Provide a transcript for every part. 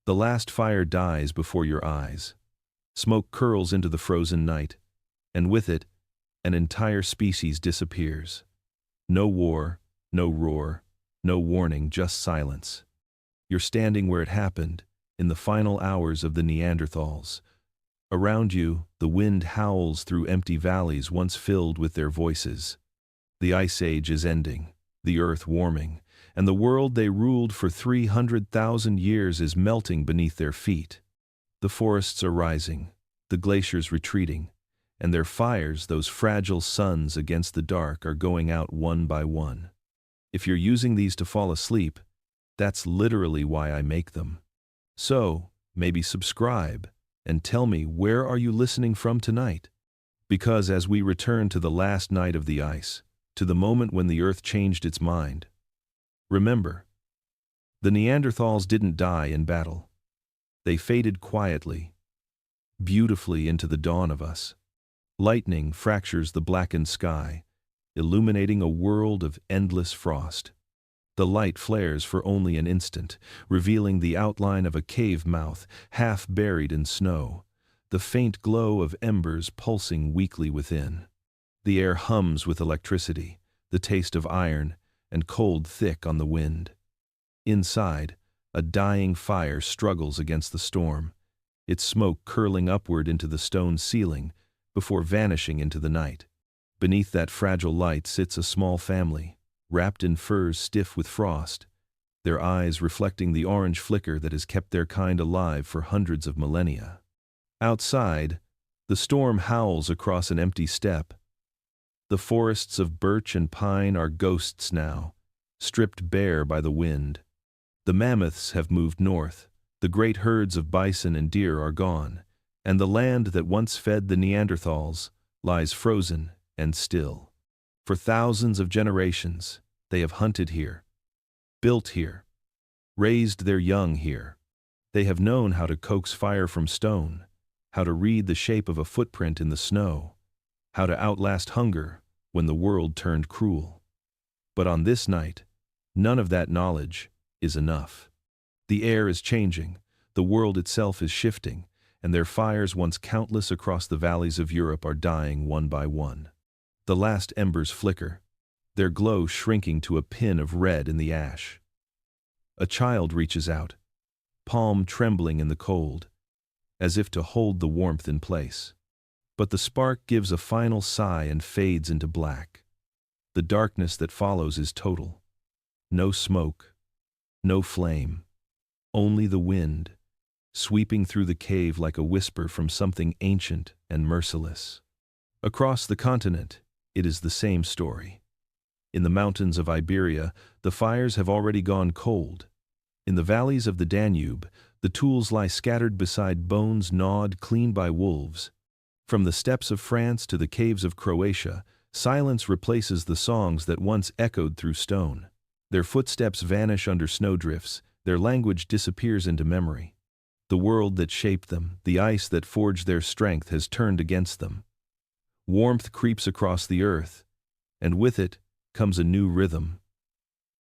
The last fire dies before your eyes. Smoke curls into the frozen night, and with it, an entire species disappears. No war, no roar, no warning, just silence. You're standing where it happened, in the final hours of the Neanderthals. Around you, the wind howls through empty valleys once filled with their voices. The Ice Age is ending, the earth warming, and the world they ruled for 300,000 years is melting beneath their feet. The forests are rising, the glaciers retreating, and their fires, those fragile suns against the dark, are going out one by one. If you're using these to fall asleep, that's literally why I make them. So, maybe subscribe, and tell me, where are you listening from tonight? Because as we return to the last night of the ice, to the moment when the earth changed its mind, remember, the Neanderthals didn't die in battle. They faded quietly, beautifully into the dawn of us. Lightning fractures the blackened sky, illuminating a world of endless frost. The light flares for only an instant, revealing the outline of a cave mouth half buried in snow, the faint glow of embers pulsing weakly within. The air hums with electricity, the taste of iron, and cold thick on the wind. Inside, a dying fire struggles against the storm, its smoke curling upward into the stone ceiling before vanishing into the night. Beneath that fragile light sits a small family, wrapped in furs stiff with frost, their eyes reflecting the orange flicker that has kept their kind alive for hundreds of millennia. Outside, the storm howls across an empty steppe. The forests of birch and pine are ghosts now, stripped bare by the wind. The mammoths have moved north, the great herds of bison and deer are gone, and the land that once fed the Neanderthals lies frozen and still. For thousands of generations, they have hunted here, built here, raised their young here. They have known how to coax fire from stone, how to read the shape of a footprint in the snow, how to outlast hunger when the world turned cruel. But on this night, none of that knowledge is enough. The air is changing, the world itself is shifting, and their fires, once countless across the valleys of Europe, are dying one by one. The last embers flicker, their glow shrinking to a pin of red in the ash. A child reaches out, palm trembling in the cold, as if to hold the warmth in place. But the spark gives a final sigh and fades into black. The darkness that follows is total. No smoke, no flame, only the wind, sweeping through the cave like a whisper from something ancient and merciless. Across the continent, it is the same story. In the mountains of Iberia, the fires have already gone cold. In the valleys of the Danube, the tools lie scattered beside bones gnawed clean by wolves. From the steppes of France to the caves of Croatia, silence replaces the songs that once echoed through stone. Their footsteps vanish under snowdrifts, their language disappears into memory. The world that shaped them, the ice that forged their strength, has turned against them. Warmth creeps across the earth, and with it comes a new rhythm,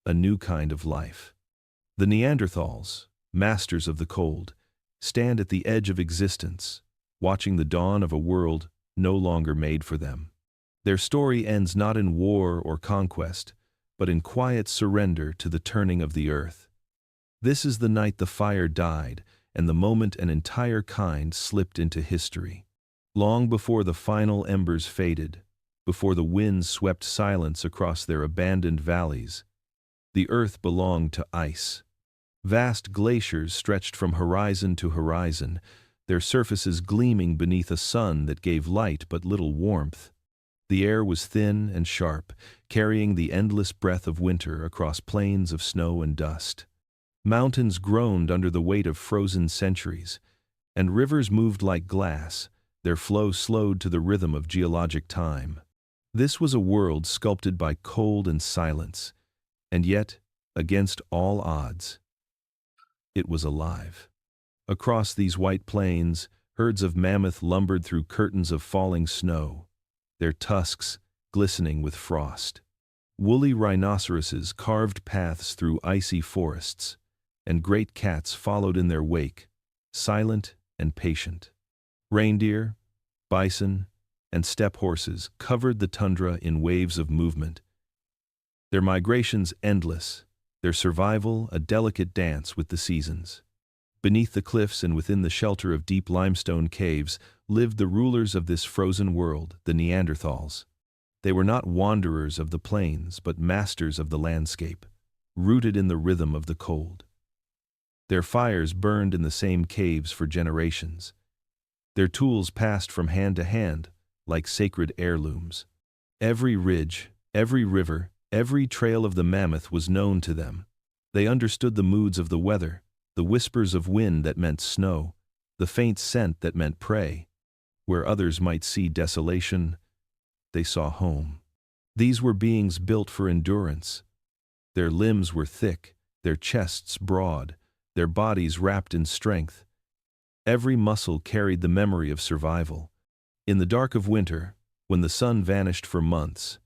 a new kind of life. The Neanderthals, masters of the cold, stand at the edge of existence, watching the dawn of a world no longer made for them. Their story ends not in war or conquest, but in quiet surrender to the turning of the earth. This is the night the fire died, and the moment an entire kind slipped into history. Long before the final embers faded, before the winds swept silence across their abandoned valleys, the earth belonged to ice. Vast glaciers stretched from horizon to horizon, their surfaces gleaming beneath a sun that gave light but little warmth. The air was thin and sharp, carrying the endless breath of winter across plains of snow and dust. Mountains groaned under the weight of frozen centuries, and rivers moved like glass, their flow slowed to the rhythm of geologic time. This was a world sculpted by cold and silence, and yet, against all odds, it was alive. Across these white plains, herds of mammoth lumbered through curtains of falling snow, their tusks glistening with frost. Woolly rhinoceroses carved paths through icy forests, and great cats followed in their wake, silent and patient. Reindeer, bison, and steppe horses covered the tundra in waves of movement, their migrations endless, their survival a delicate dance with the seasons. Beneath the cliffs and within the shelter of deep limestone caves lived the rulers of this frozen world, the Neanderthals. They were not wanderers of the plains, but masters of the landscape, rooted in the rhythm of the cold. Their fires burned in the same caves for generations. Their tools passed from hand to hand, like sacred heirlooms. Every ridge, every river, every trail of the mammoth was known to them. They understood the moods of the weather, the whispers of wind that meant snow, the faint scent that meant prey. Where others might see desolation, they saw home. These were beings built for endurance. Their limbs were thick, their chests broad, their bodies wrapped in strength. Every muscle carried the memory of survival. In the dark of winter, when the sun vanished for months,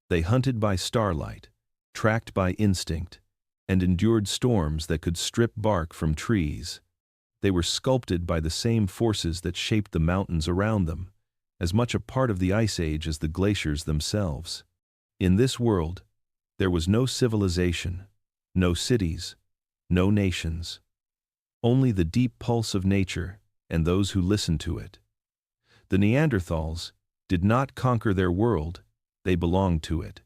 they hunted by starlight, tracked by instinct, and endured storms that could strip bark from trees. They were sculpted by the same forces that shaped the mountains around them, as much a part of the Ice Age as the glaciers themselves. In this world, there was no civilization, no cities, no nations. Only the deep pulse of nature and those who listened to it. The Neanderthals did not conquer their world, they belonged to it.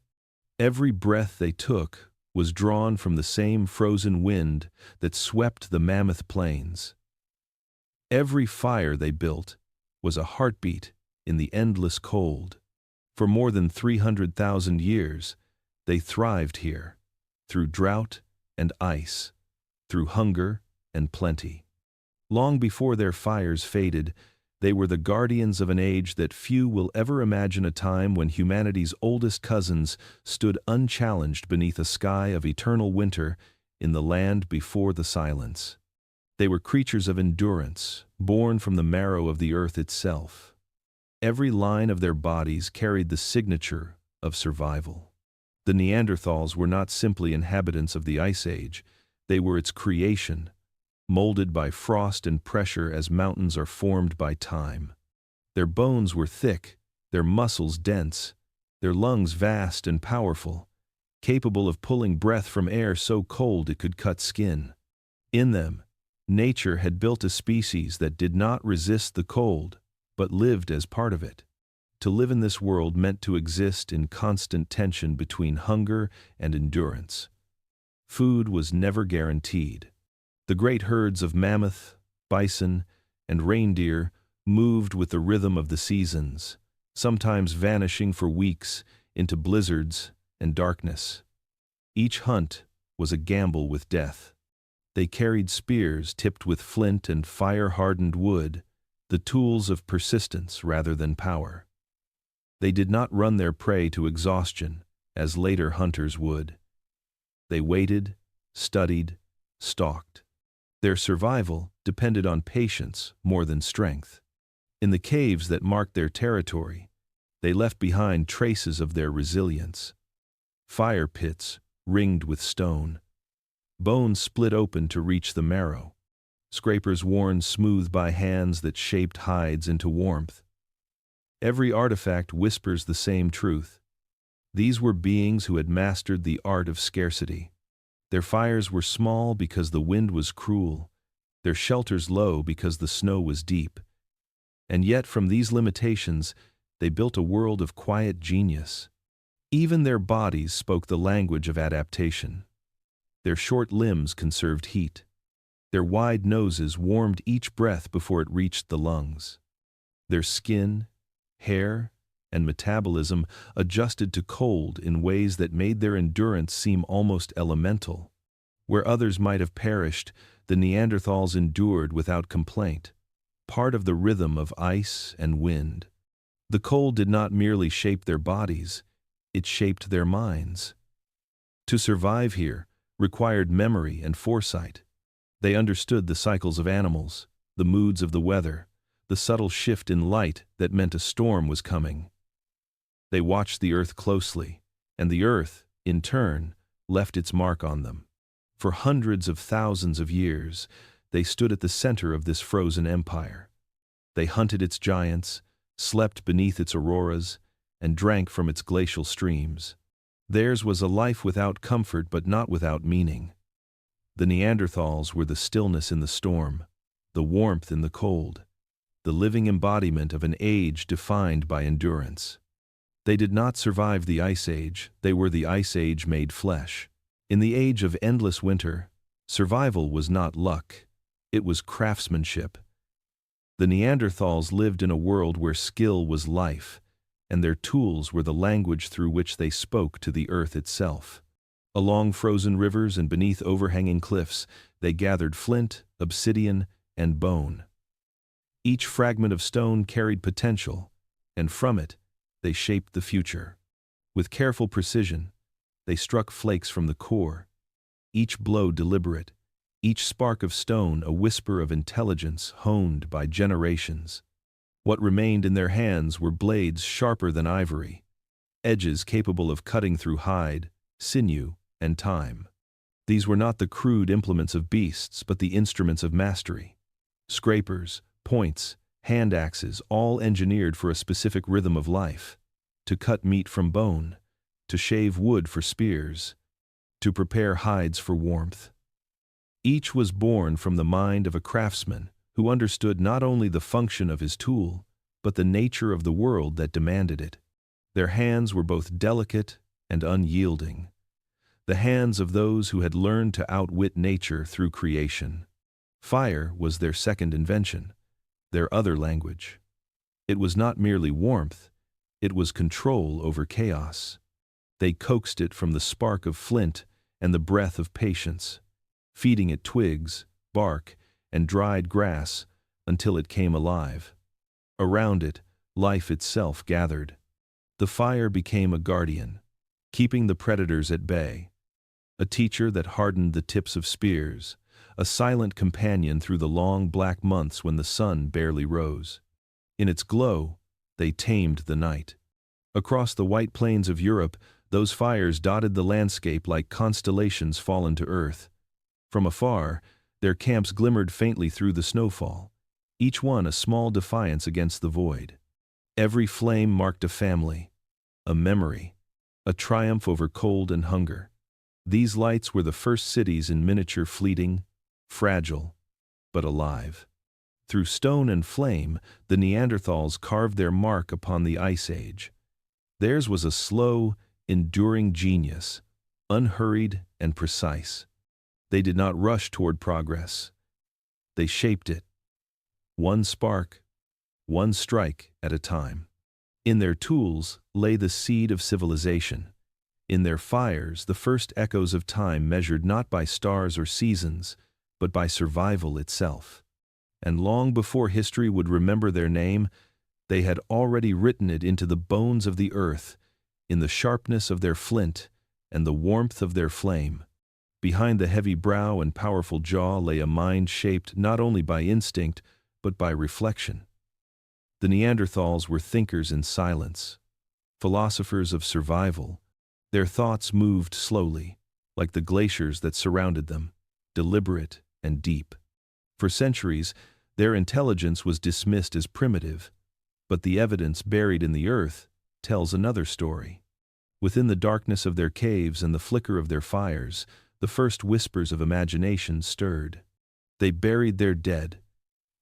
Every breath they took was drawn from the same frozen wind that swept the mammoth plains. Every fire they built was a heartbeat in the endless cold. For more than 300,000 years, they thrived here, through drought and ice, through hunger and plenty. Long before their fires faded, they were the guardians of an age that few will ever imagine, a time when humanity's oldest cousins stood unchallenged beneath a sky of eternal winter in the land before the silence. They were creatures of endurance, born from the marrow of the earth itself. Every line of their bodies carried the signature of survival. The Neanderthals were not simply inhabitants of the Ice Age, they were its creation, molded by frost and pressure as mountains are formed by time. Their bones were thick, their muscles dense, their lungs vast and powerful, capable of pulling breath from air so cold it could cut skin. In them, nature had built a species that did not resist the cold, but lived as part of it. To live in this world meant to exist in constant tension between hunger and endurance. Food was never guaranteed. The great herds of mammoth, bison, and reindeer moved with the rhythm of the seasons, sometimes vanishing for weeks into blizzards and darkness. Each hunt was a gamble with death. They carried spears tipped with flint and fire-hardened wood, the tools of persistence rather than power. They did not run their prey to exhaustion, as later hunters would. They waited, studied, stalked. Their survival depended on patience more than strength. In the caves that marked their territory, they left behind traces of their resilience. Fire pits ringed with stone, bones split open to reach the marrow, scrapers worn smooth by hands that shaped hides into warmth. Every artifact whispers the same truth. These were beings who had mastered the art of scarcity. Their fires were small because the wind was cruel, their shelters low because the snow was deep. And yet from these limitations, they built a world of quiet genius. Even their bodies spoke the language of adaptation. Their short limbs conserved heat. Their wide noses warmed each breath before it reached the lungs. Their skin, hair, and metabolism adjusted to cold in ways that made their endurance seem almost elemental. Where others might have perished, the Neanderthals endured without complaint, part of the rhythm of ice and wind. The cold did not merely shape their bodies, it shaped their minds. To survive here required memory and foresight. They understood the cycles of animals, the moods of the weather, the subtle shift in light that meant a storm was coming. They watched the earth closely, and the earth, in turn, left its mark on them. For hundreds of thousands of years, they stood at the center of this frozen empire. They hunted its giants, slept beneath its auroras, and drank from its glacial streams. Theirs was a life without comfort but not without meaning. The Neanderthals were the stillness in the storm, the warmth in the cold, the living embodiment of an age defined by endurance. They did not survive the Ice Age, they were the Ice Age made flesh. In the age of endless winter, survival was not luck, it was craftsmanship. The Neanderthals lived in a world where skill was life, and their tools were the language through which they spoke to the earth itself. Along frozen rivers and beneath overhanging cliffs, they gathered flint, obsidian, and bone. Each fragment of stone carried potential, and from it, they shaped the future. With careful precision, they struck flakes from the core, each blow deliberate, each spark of stone a whisper of intelligence honed by generations. What remained in their hands were blades sharper than ivory, edges capable of cutting through hide, sinew, and time. These were not the crude implements of beasts, but the instruments of mastery. Scrapers, points, hand axes, all engineered for a specific rhythm of life. To cut meat from bone, to shave wood for spears, to prepare hides for warmth. Each was born from the mind of a craftsman who understood not only the function of his tool, but the nature of the world that demanded it. Their hands were both delicate and unyielding, the hands of those who had learned to outwit nature through creation. Fire was their second invention, their other language. It was not merely warmth, it was control over chaos. They coaxed it from the spark of flint and the breath of patience, feeding it twigs, bark, and dried grass until it came alive. Around it, life itself gathered. The fire became a guardian, keeping the predators at bay, a teacher that hardened the tips of spears, a silent companion through the long black months when the sun barely rose. In its glow, they tamed the night. Across the white plains of Europe, those fires dotted the landscape like constellations fallen to earth. From afar, their camps glimmered faintly through the snowfall, each one a small defiance against the void. Every flame marked a family, a memory, a triumph over cold and hunger. These lights were the first cities in miniature, fleeting, fragile, but alive. Through stone and flame, the Neanderthals carved their mark upon the Ice Age. Theirs was a slow, enduring genius, unhurried and precise. They did not rush toward progress. They shaped it, one spark, one strike at a time. In their tools lay the seed of civilization. In their fires, the first echoes of time measured not by stars or seasons, but by survival itself. And long before history would remember their name, they had already written it into the bones of the earth, in the sharpness of their flint and the warmth of their flame. Behind the heavy brow and powerful jaw lay a mind shaped not only by instinct, but by reflection. The Neanderthals were thinkers in silence, philosophers of survival. Their thoughts moved slowly, like the glaciers that surrounded them, deliberate and deep. For centuries, their intelligence was dismissed as primitive, but the evidence buried in the earth tells another story. Within the darkness of their caves and the flicker of their fires, the first whispers of imagination stirred. They buried their dead,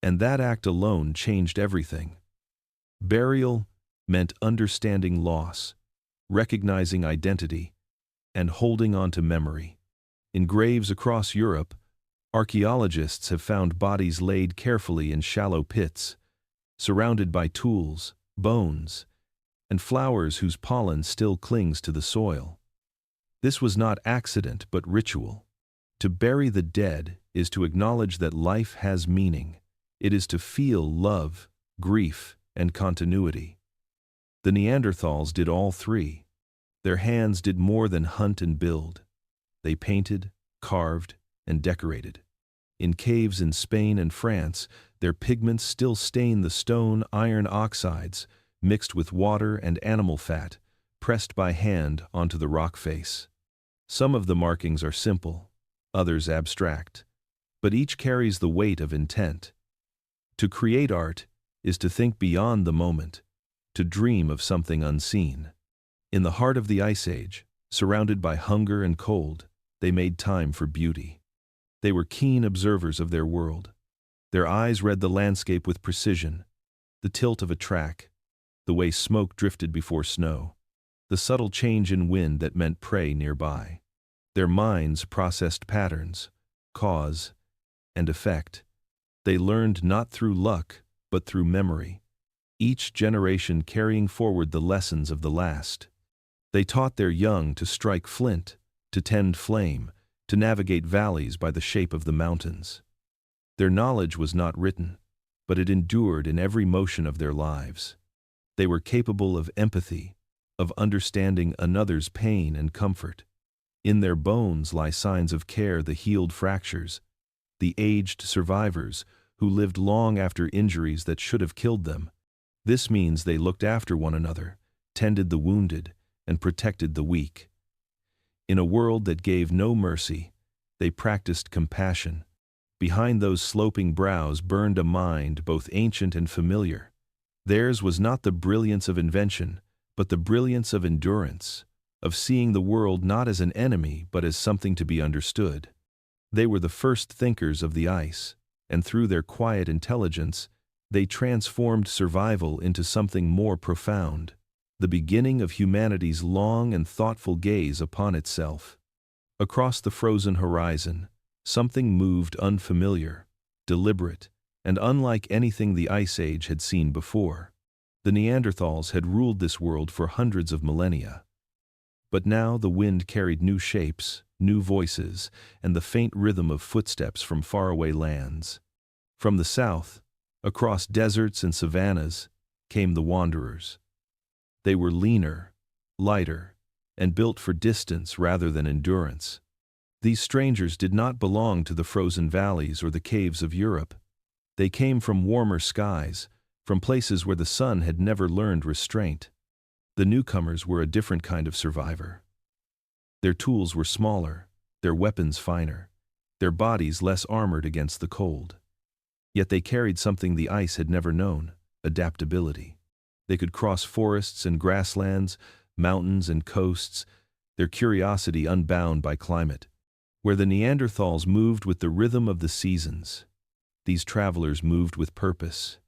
and that act alone changed everything. Burial meant understanding loss, recognizing identity, and holding on to memory. In graves across Europe, archaeologists have found bodies laid carefully in shallow pits, surrounded by tools, bones, and flowers whose pollen still clings to the soil. This was not accident but ritual. To bury the dead is to acknowledge that life has meaning. It is to feel love, grief, and continuity. The Neanderthals did all three. Their hands did more than hunt and build. They painted, carved, and decorated. In caves in Spain and France, their pigments still stain the stone iron oxides, mixed with water and animal fat, pressed by hand onto the rock face. Some of the markings are simple, others abstract. But each carries the weight of intent. To create art is to think beyond the moment, to dream of something unseen. In the heart of the Ice Age, surrounded by hunger and cold, they made time for beauty. They were keen observers of their world. Their eyes read the landscape with precision, the tilt of a track, the way smoke drifted before snow, the subtle change in wind that meant prey nearby. Their minds processed patterns, cause, and effect. They learned not through luck, but through memory, each generation carrying forward the lessons of the last. They taught their young to strike flint, to tend flame, to navigate valleys by the shape of the mountains. Their knowledge was not written, but it endured in every motion of their lives. They were capable of empathy, of understanding another's pain and comfort. In their bones lie signs of care, the healed fractures, the aged survivors who lived long after injuries that should have killed them. This means they looked after one another, tended the wounded, and protected the weak. In a world that gave no mercy, they practiced compassion. Behind those sloping brows burned a mind both ancient and familiar. Theirs was not the brilliance of invention, but the brilliance of endurance, of seeing the world not as an enemy but as something to be understood. They were the first thinkers of the ice, and through their quiet intelligence, they transformed survival into something more profound, the beginning of humanity's long and thoughtful gaze upon itself. Across the frozen horizon, something moved unfamiliar, deliberate, and unlike anything the Ice Age had seen before. The Neanderthals had ruled this world for hundreds of millennia. But now the wind carried new shapes, new voices, and the faint rhythm of footsteps from faraway lands. From the south, across deserts and savannas, came the wanderers. They were leaner, lighter, and built for distance rather than endurance. These strangers did not belong to the frozen valleys or the caves of Europe. They came from warmer skies, from places where the sun had never learned restraint. The newcomers were a different kind of survivor. Their tools were smaller, their weapons finer, their bodies less armored against the cold. Yet they carried something the ice had never known: adaptability. They could cross forests and grasslands, mountains and coasts, their curiosity unbound by climate. Where the Neanderthals moved with the rhythm of the seasons, these travelers moved with purpose,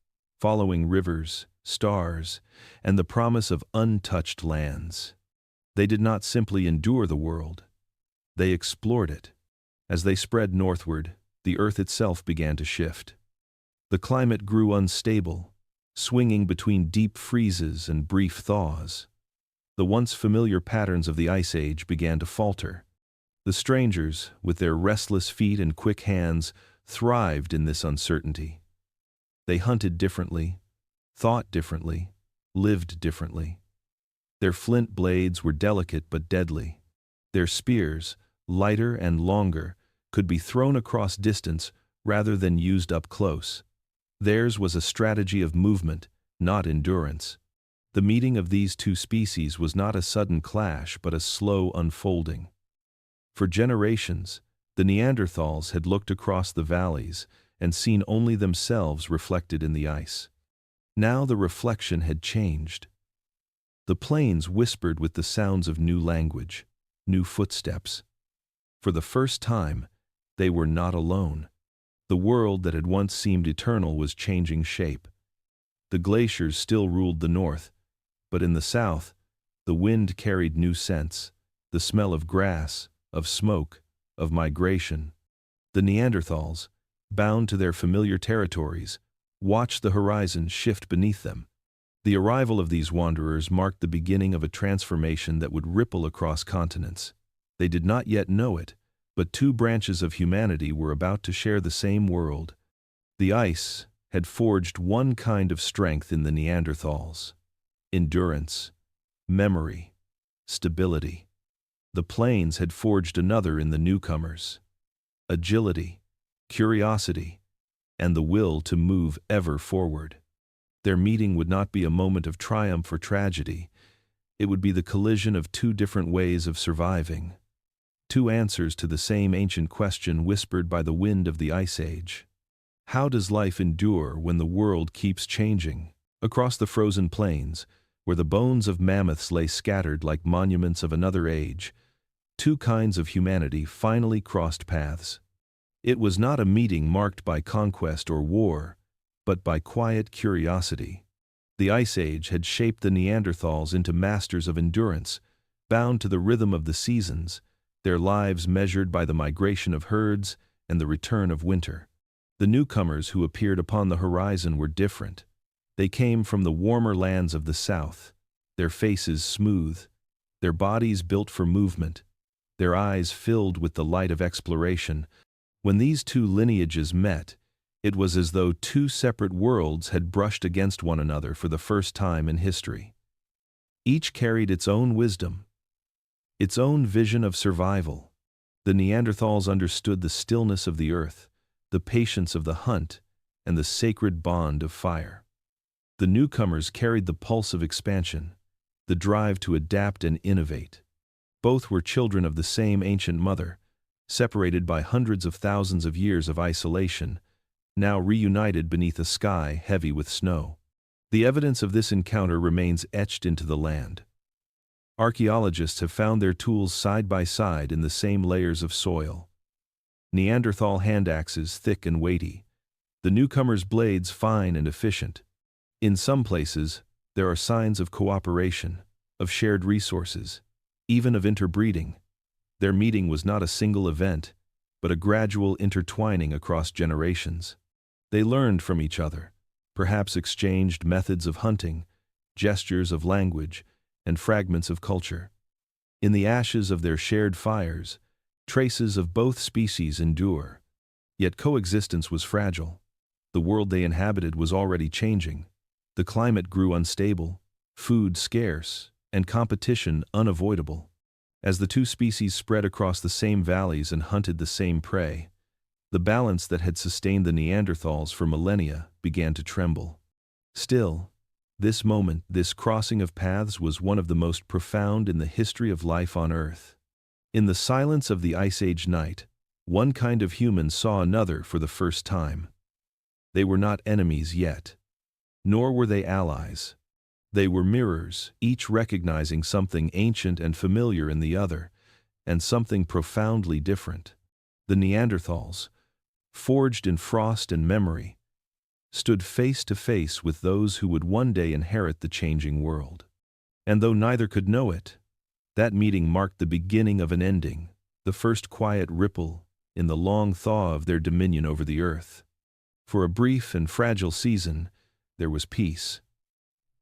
following rivers, stars, and the promise of untouched lands. They did not simply endure the world, they explored it. As they spread northward, the earth itself began to shift. The climate grew unstable, swinging between deep freezes and brief thaws. The once familiar patterns of the Ice Age began to falter. The strangers, with their restless feet and quick hands, thrived in this uncertainty. They hunted differently, thought differently, lived differently. Their flint blades were delicate but deadly. Their spears, lighter and longer, could be thrown across distance rather than used up close. Theirs was a strategy of movement, not endurance. The meeting of these two species was not a sudden clash but a slow unfolding. For generations, the Neanderthals had looked across the valleys and seen only themselves reflected in the ice. Now the reflection had changed. The plains whispered with the sounds of new language, new footsteps. For the first time, they were not alone. The world that had once seemed eternal was changing shape. The glaciers still ruled the north, but in the south, the wind carried new scents, the smell of grass, of smoke, of migration. The Neanderthals, bound to their familiar territories, watched the horizon shift beneath them. The arrival of these wanderers marked the beginning of a transformation that would ripple across continents. They did not yet know it, but two branches of humanity were about to share the same world. The ice had forged one kind of strength in the Neanderthals: endurance, memory, stability. The plains had forged another in the newcomers: agility, curiosity, and the will to move ever forward. Their meeting would not be a moment of triumph or tragedy. It would be the collision of two different ways of surviving. two answers to the same ancient question whispered by the wind of the Ice Age. How does life endure when the world keeps changing? Across the frozen plains, where the bones of mammoths lay scattered like monuments of another age, two kinds of humanity finally crossed paths. It was not a meeting marked by conquest or war, but by quiet curiosity. The Ice Age had shaped the Neanderthals into masters of endurance, bound to the rhythm of the seasons, their lives measured by the migration of herds and the return of winter. The newcomers who appeared upon the horizon were different. They came from the warmer lands of the south, their faces smooth, their bodies built for movement, their eyes filled with the light of exploration. When these two lineages met, it was as though two separate worlds had brushed against one another for the first time in history. Each carried its own wisdom, its own vision of survival. The Neanderthals understood the stillness of the earth, the patience of the hunt, and the sacred bond of fire. The newcomers carried the pulse of expansion, the drive to adapt and innovate. Both were children of the same ancient mother, separated by hundreds of thousands of years of isolation, now reunited beneath a sky heavy with snow. The evidence of this encounter remains etched into the land. Archaeologists have found their tools side by side in the same layers of soil. Neanderthal hand axes thick and weighty, the newcomers' blades fine and efficient. In some places, there are signs of cooperation, of shared resources, even of interbreeding. Their meeting was not a single event, but a gradual intertwining across generations. They learned from each other, perhaps exchanged methods of hunting, gestures of language, and fragments of culture. In the ashes of their shared fires, traces of both species endure. Yet coexistence was fragile. The world they inhabited was already changing. The climate grew unstable, food scarce, and competition unavoidable. As the two species spread across the same valleys and hunted the same prey, the balance that had sustained the Neanderthals for millennia began to tremble. Still, this moment, this crossing of paths, was one of the most profound in the history of life on Earth. In the silence of the Ice Age night, one kind of human saw another for the first time. They were not enemies yet, nor were they allies. They were mirrors, each recognizing something ancient and familiar in the other, and something profoundly different. The Neanderthals, forged in frost and memory, stood face to face with those who would one day inherit the changing world. And though neither could know it, that meeting marked the beginning of an ending, the first quiet ripple in the long thaw of their dominion over the earth. For a brief and fragile season, there was peace.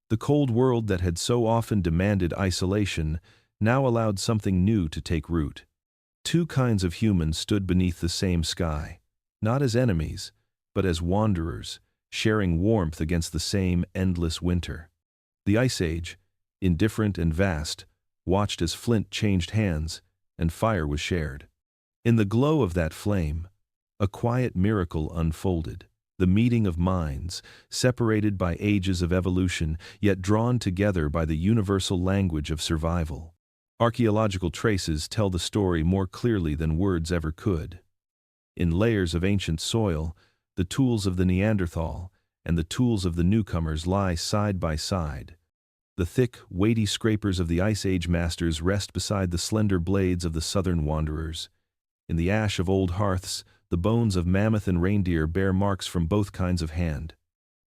The cold world that had so often demanded isolation now allowed something new to take root. Two kinds of humans stood beneath the same sky, not as enemies, but as wanderers, sharing warmth against the same endless winter. The Ice Age, indifferent and vast, watched as flint changed hands and fire was shared. In the glow of that flame, a quiet miracle unfolded. The meeting of minds, separated by ages of evolution, yet drawn together by the universal language of survival. Archaeological traces tell the story more clearly than words ever could. In layers of ancient soil, the tools of the Neanderthal and the tools of the newcomers lie side by side. The thick, weighty scrapers of the Ice Age masters rest beside the slender blades of the southern wanderers. In the ash of old hearths, the bones of mammoth and reindeer bear marks from both kinds of hand.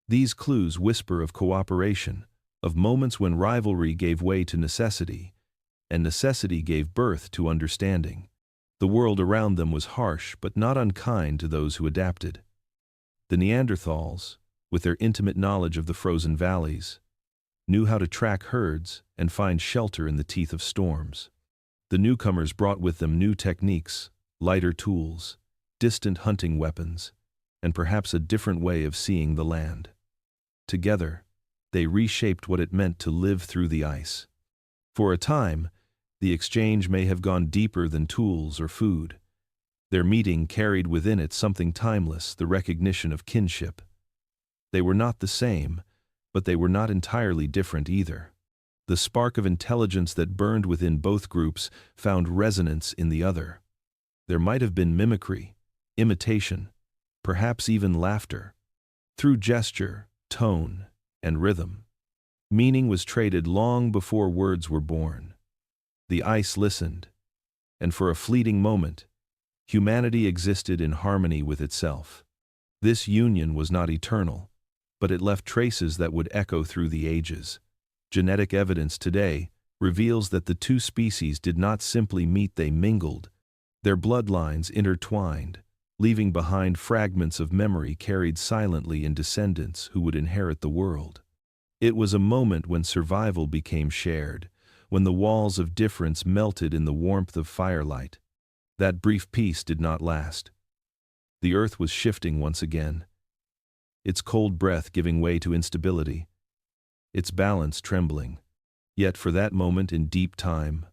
These clues whisper of cooperation, of moments when rivalry gave way to necessity, and necessity gave birth to understanding. The world around them was harsh but not unkind to those who adapted. The Neanderthals, with their intimate knowledge of the frozen valleys, knew how to track herds and find shelter in the teeth of storms. The newcomers brought with them new techniques, lighter tools, distant hunting weapons, and perhaps a different way of seeing the land. Together, they reshaped what it meant to live through the ice. For a time, the exchange may have gone deeper than tools or food. Their meeting carried within it something timeless, the recognition of kinship. They were not the same, but they were not entirely different either. The spark of intelligence that burned within both groups found resonance in the other. There might have been mimicry, imitation, perhaps even laughter. Through gesture, tone, and rhythm, meaning was traded long before words were born. The ice listened, and for a fleeting moment, humanity existed in harmony with itself. This union was not eternal, but it left traces that would echo through the ages. Genetic evidence today reveals that the two species did not simply meet, they mingled. Their bloodlines intertwined, leaving behind fragments of memory carried silently in descendants who would inherit the world. It was a moment when survival became shared, when the walls of difference melted in the warmth of firelight. That brief peace did not last. The earth was shifting once again, its cold breath giving way to instability, its balance trembling. Yet for that moment in deep time,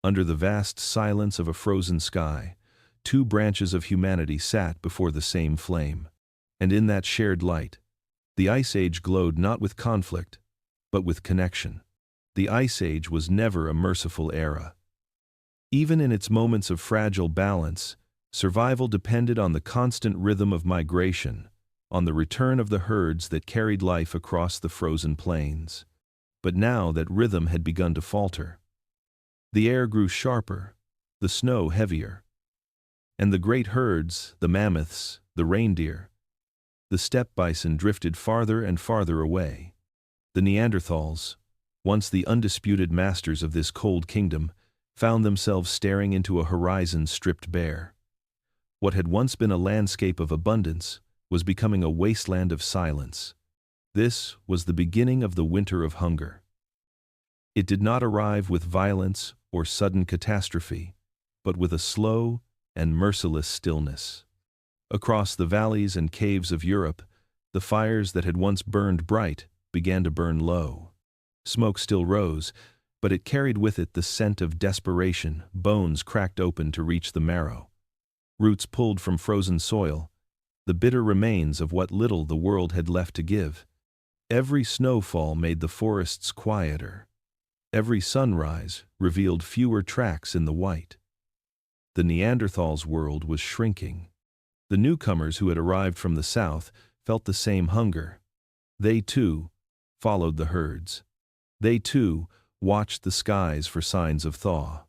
under the vast silence of a frozen sky, two branches of humanity sat before the same flame. And in that shared light, the Ice Age glowed not with conflict, but with connection. The Ice Age was never a merciful era. Even in its moments of fragile balance, survival depended on the constant rhythm of migration, on the return of the herds that carried life across the frozen plains. But now that rhythm had begun to falter. The air grew sharper, the snow heavier, and the great herds, the mammoths, the reindeer, the steppe bison drifted farther and farther away. The Neanderthals, once the undisputed masters of this cold kingdom, found themselves staring into a horizon stripped bare. What had once been a landscape of abundance was becoming a wasteland of silence. This was the beginning of the winter of hunger. It did not arrive with violence or sudden catastrophe, but with a slow and merciless stillness. Across the valleys and caves of Europe, the fires that had once burned bright began to burn low. Smoke still rose, but it carried with it the scent of desperation, bones cracked open to reach the marrow, roots pulled from frozen soil, the bitter remains of what little the world had left to give. Every snowfall made the forests quieter. Every sunrise revealed fewer tracks in the white. The Neanderthals' world was shrinking. The newcomers who had arrived from the south felt the same hunger. They, too, followed the herds. They, too, watched the skies for signs of thaw.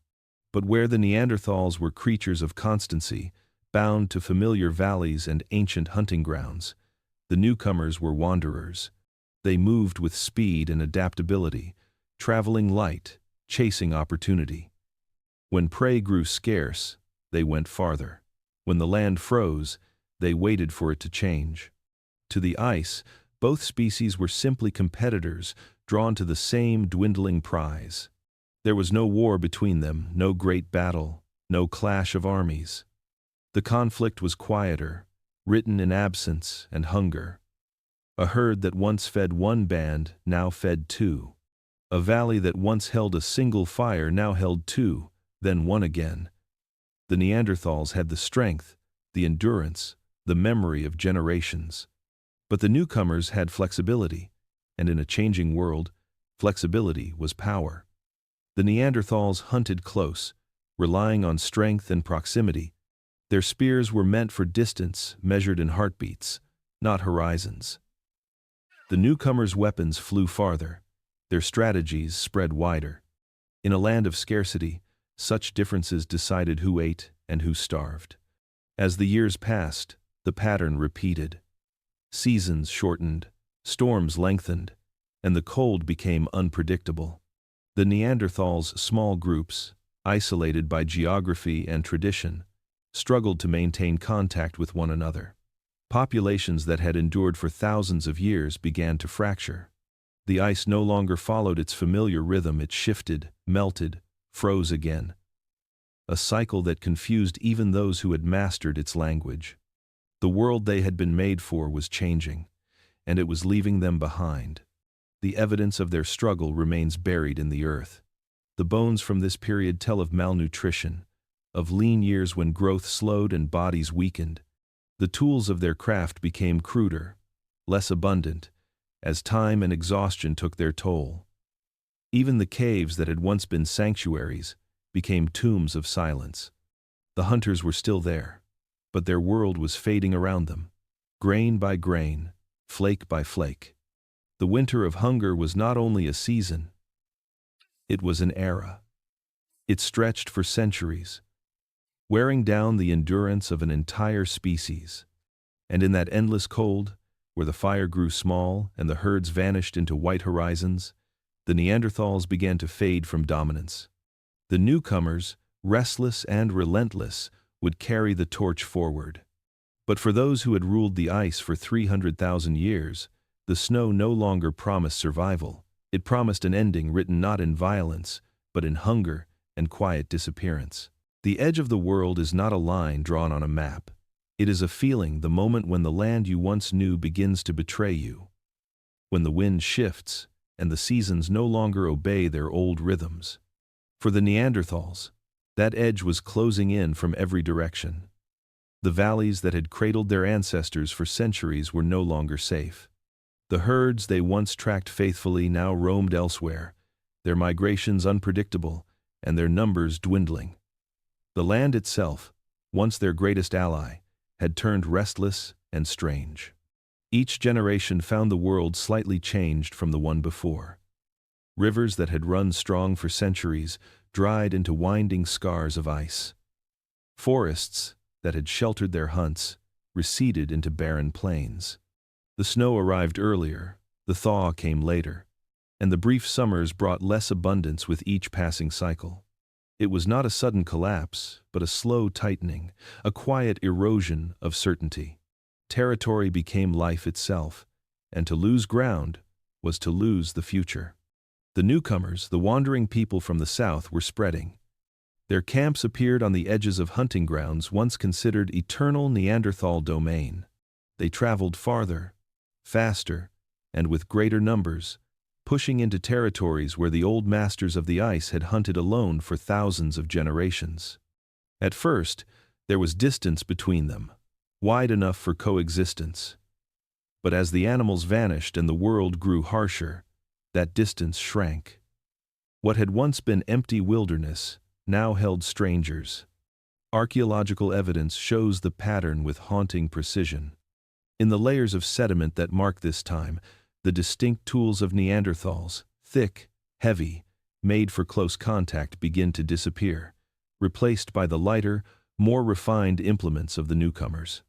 But where the Neanderthals were creatures of constancy, bound to familiar valleys and ancient hunting grounds, the newcomers were wanderers. They moved with speed and adaptability, traveling light, chasing opportunity. When prey grew scarce, they went farther. When the land froze, they waited for it to change. To the ice, both species were simply competitors, drawn to the same dwindling prize. There was no war between them, no great battle, no clash of armies. The conflict was quieter, written in absence and hunger. A herd that once fed one band now fed two. A valley that once held a single fire now held two, then one again. The Neanderthals had the strength, the endurance, the memory of generations. But the newcomers had flexibility, and in a changing world, flexibility was power. The Neanderthals hunted close, relying on strength and proximity. Their spears were meant for distance measured in heartbeats, not horizons. The newcomers' weapons flew farther, their strategies spread wider. In a land of scarcity, such differences decided who ate and who starved. As the years passed, the pattern repeated. Seasons shortened, storms lengthened, and the cold became unpredictable. The Neanderthals' small groups, isolated by geography and tradition, struggled to maintain contact with one another. Populations that had endured for thousands of years began to fracture. The ice no longer followed its familiar rhythm, it shifted, melted, froze again. A cycle that confused even those who had mastered its language. The world they had been made for was changing, and it was leaving them behind. The evidence of their struggle remains buried in the earth. The bones from this period tell of malnutrition, of lean years when growth slowed and bodies weakened. The tools of their craft became cruder, less abundant, as time and exhaustion took their toll. Even the caves that had once been sanctuaries became tombs of silence. The hunters were still there, but their world was fading around them, grain by grain, flake by flake. The winter of hunger was not only a season, it was an era. It stretched for centuries, wearing down the endurance of an entire species. And in that endless cold, where the fire grew small and the herds vanished into white horizons, the Neanderthals began to fade from dominance. The newcomers, restless and relentless, would carry the torch forward. But for those who had ruled the ice for 300,000 years, the snow no longer promised survival. It promised an ending written not in violence, but in hunger and quiet disappearance. The edge of the world is not a line drawn on a map. It is a feeling, the moment when the land you once knew begins to betray you. When the wind shifts, and the seasons no longer obey their old rhythms. For the Neanderthals, that edge was closing in from every direction. The valleys that had cradled their ancestors for centuries were no longer safe. The herds they once tracked faithfully now roamed elsewhere, their migrations unpredictable, and their numbers dwindling. The land itself, once their greatest ally, had turned restless and strange. Each generation found the world slightly changed from the one before. Rivers that had run strong for centuries dried into winding scars of ice. Forests that had sheltered their hunts receded into barren plains. The snow arrived earlier, the thaw came later, and the brief summers brought less abundance with each passing cycle. It was not a sudden collapse, but a slow tightening, a quiet erosion of certainty. Territory became life itself, and to lose ground was to lose the future. The newcomers, the wandering people from the south, were spreading. Their camps appeared on the edges of hunting grounds once considered eternal Neanderthal domain. They traveled farther, faster, and with greater numbers, pushing into territories where the old masters of the ice had hunted alone for thousands of generations. At first, there was distance between them, wide enough for coexistence. But as the animals vanished and the world grew harsher, that distance shrank. What had once been empty wilderness now held strangers. Archaeological evidence shows the pattern with haunting precision. In the layers of sediment that mark this time, the distinct tools of Neanderthals, thick, heavy, made for close contact, begin to disappear, replaced by the lighter, more refined implements of the newcomers.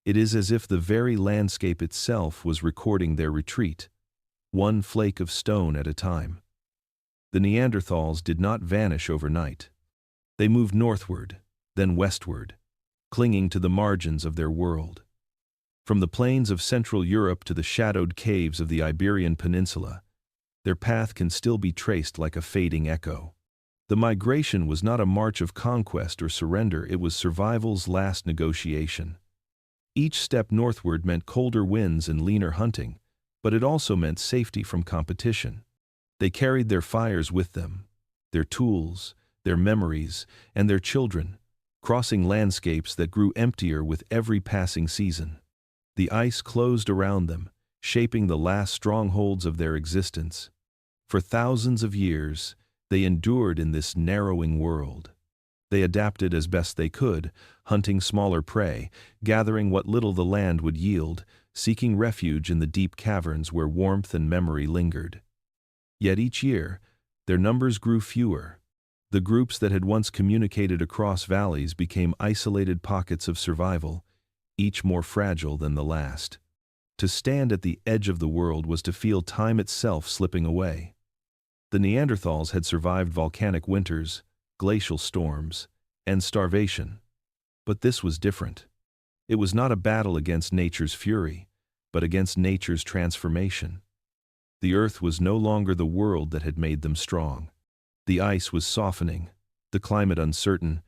It is as if the very landscape itself was recording their retreat, one flake of stone at a time. The Neanderthals did not vanish overnight. They moved northward, then westward, clinging to the margins of their world. From the plains of Central Europe to the shadowed caves of the Iberian Peninsula, their path can still be traced like a fading echo. The migration was not a march of conquest or surrender, it was survival's last negotiation. Each step northward meant colder winds and leaner hunting, but it also meant safety from competition. They carried their fires with them, their tools, their memories, and their children, crossing landscapes that grew emptier with every passing season. The ice closed around them, shaping the last strongholds of their existence. For thousands of years, they endured in this narrowing world. They adapted as best they could, hunting smaller prey, gathering what little the land would yield, seeking refuge in the deep caverns where warmth and memory lingered. Yet each year, their numbers grew fewer. The groups that had once communicated across valleys became isolated pockets of survival, each more fragile than the last. To stand at the edge of the world was to feel time itself slipping away. The Neanderthals had survived volcanic winters, glacial storms, and starvation. But this was different. It was not a battle against nature's fury, but against nature's transformation. The earth was no longer the world that had made them strong. The ice was softening, the climate uncertain,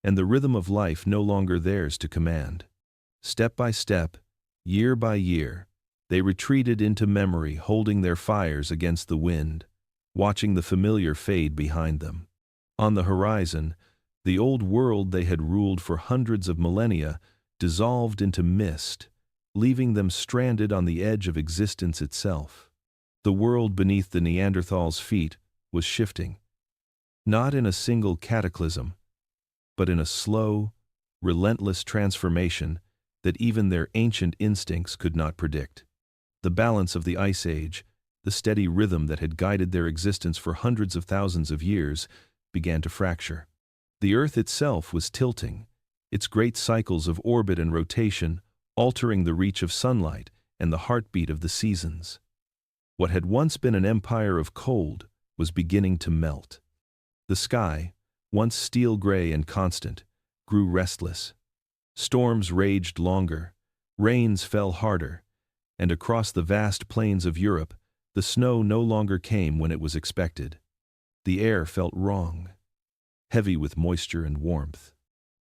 and the rhythm of life no longer theirs to command. Step by step, year by year, they retreated into memory, holding their fires against the wind, watching the familiar fade behind them. On the horizon, the old world they had ruled for hundreds of millennia dissolved into mist, leaving them stranded on the edge of existence itself. The world beneath the Neanderthals' feet was shifting, not in a single cataclysm, but in a slow, relentless transformation that even their ancient instincts could not predict. The balance of the Ice Age, the steady rhythm that had guided their existence for hundreds of thousands of years, began to fracture. The Earth itself was tilting, its great cycles of orbit and rotation altering the reach of sunlight and the heartbeat of the seasons. What had once been an empire of cold was beginning to melt. The sky, once steel-gray and constant, grew restless. Storms raged longer, rains fell harder, and across the vast plains of Europe, the snow no longer came when it was expected. The air felt wrong, heavy with moisture and warmth.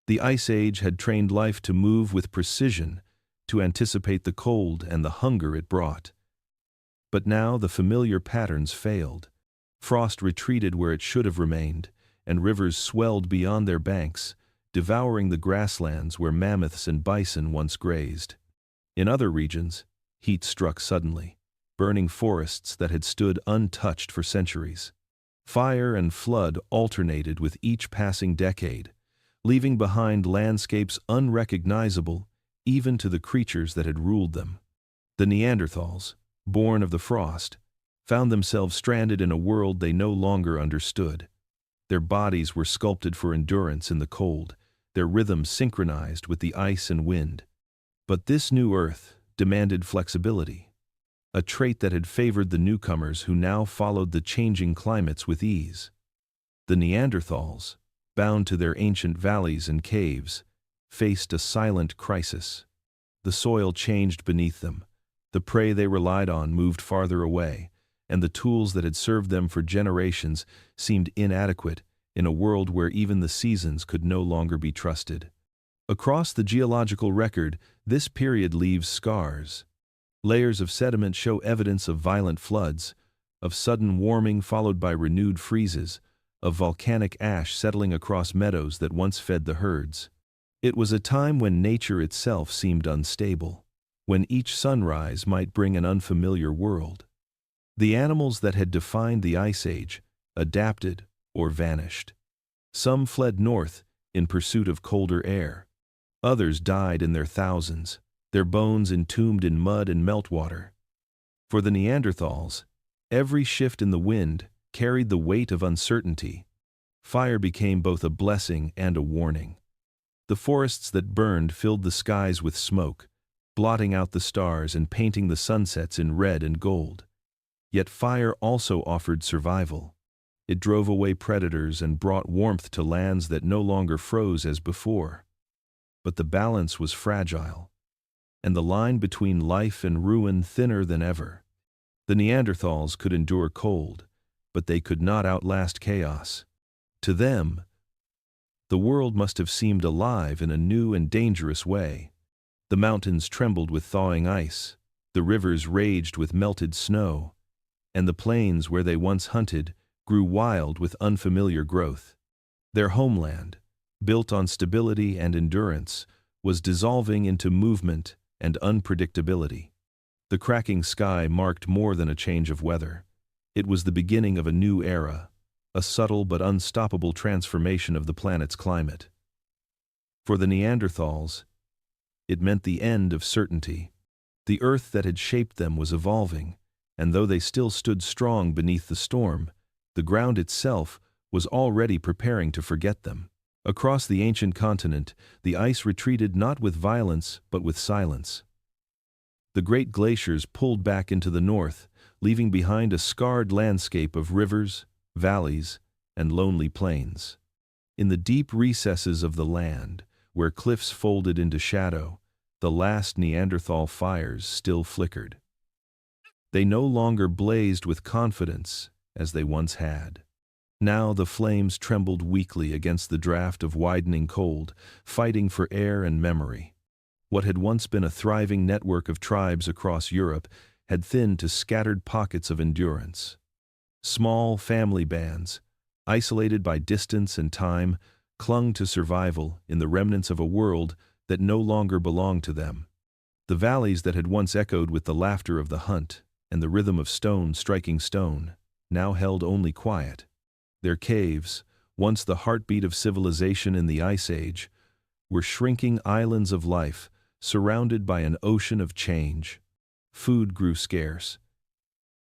The Ice Age had trained life to move with precision, to anticipate the cold and the hunger it brought. But now the familiar patterns failed. Frost retreated where it should have remained, and rivers swelled beyond their banks, devouring the grasslands where mammoths and bison once grazed. In other regions, heat struck suddenly, burning forests that had stood untouched for centuries. Fire and flood alternated with each passing decade, leaving behind landscapes unrecognizable even to the creatures that had ruled them. The Neanderthals, born of the frost, found themselves stranded in a world they no longer understood. Their bodies were sculpted for endurance in the cold, their rhythms synchronized with the ice and wind. But this new Earth demanded flexibility, a trait that had favored the newcomers who now followed the changing climates with ease. The Neanderthals, bound to their ancient valleys and caves, faced a silent crisis. The soil changed beneath them, the prey they relied on moved farther away, and the tools that had served them for generations seemed inadequate in a world where even the seasons could no longer be trusted. Across the geological record, this period leaves scars. Layers of sediment show evidence of violent floods, of sudden warming followed by renewed freezes, of volcanic ash settling across meadows that once fed the herds. It was a time when nature itself seemed unstable, when each sunrise might bring an unfamiliar world. The animals that had defined the Ice Age adapted or vanished. Some fled north in pursuit of colder air. Others died in their thousands, their bones entombed in mud and meltwater. For the Neanderthals, every shift in the wind carried the weight of uncertainty. Fire became both a blessing and a warning. The forests that burned filled the skies with smoke, blotting out the stars and painting the sunsets in red and gold. Yet fire also offered survival. It drove away predators and brought warmth to lands that no longer froze as before. But the balance was fragile, and the line between life and ruin thinner than ever. The Neanderthals could endure cold, but they could not outlast chaos. To them, the world must have seemed alive in a new and dangerous way. The mountains trembled with thawing ice, the rivers raged with melted snow, and the plains where they once hunted grew wild with unfamiliar growth. Their homeland, built on stability and endurance, was dissolving into movement and unpredictability. The cracking sky marked more than a change of weather. It was the beginning of a new era, a subtle but unstoppable transformation of the planet's climate. For the Neanderthals, it meant the end of certainty. The Earth that had shaped them was evolving, and though they still stood strong beneath the storm, the ground itself was already preparing to forget them. Across the ancient continent, the ice retreated not with violence but with silence. The great glaciers pulled back into the north, leaving behind a scarred landscape of rivers, valleys, and lonely plains. In the deep recesses of the land, where cliffs folded into shadow, the last Neanderthal fires still flickered. They no longer blazed with confidence as they once had. Now the flames trembled weakly against the draft of widening cold, fighting for air and memory. What had once been a thriving network of tribes across Europe had thinned to scattered pockets of endurance. Small family bands, isolated by distance and time, clung to survival in the remnants of a world that no longer belonged to them. The valleys that had once echoed with the laughter of the hunt and the rhythm of stone striking stone now held only quiet. Their caves, once the heartbeat of civilization in the Ice Age, were shrinking islands of life, surrounded by an ocean of change. Food grew scarce.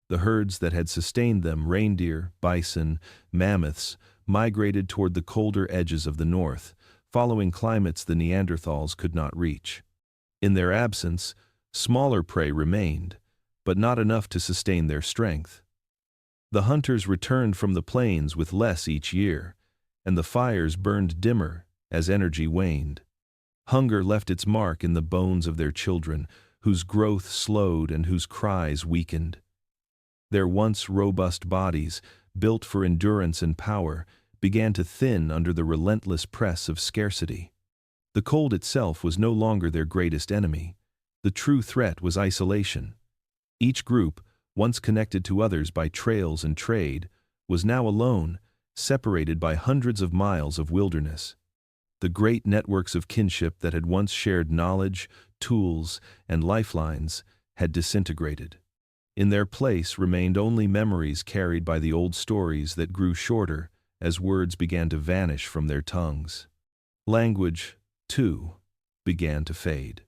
The herds that had sustained them, reindeer, bison, mammoths, migrated toward the colder edges of the north, following climates the Neanderthals could not reach. In their absence, smaller prey remained, but not enough to sustain their strength. The hunters returned from the plains with less each year, and the fires burned dimmer as energy waned. Hunger left its mark in the bones of their children, whose growth slowed and whose cries weakened. Their once robust bodies, built for endurance and power, began to thin under the relentless press of scarcity. The cold itself was no longer their greatest enemy. The true threat was isolation. Each group, once connected to others by trails and trade, was now alone, separated by hundreds of miles of wilderness. The great networks of kinship that had once shared knowledge, tools, and lifelines had disintegrated. In their place remained only memories carried by the old stories that grew shorter as words began to vanish from their tongues. Language, too, began to fade.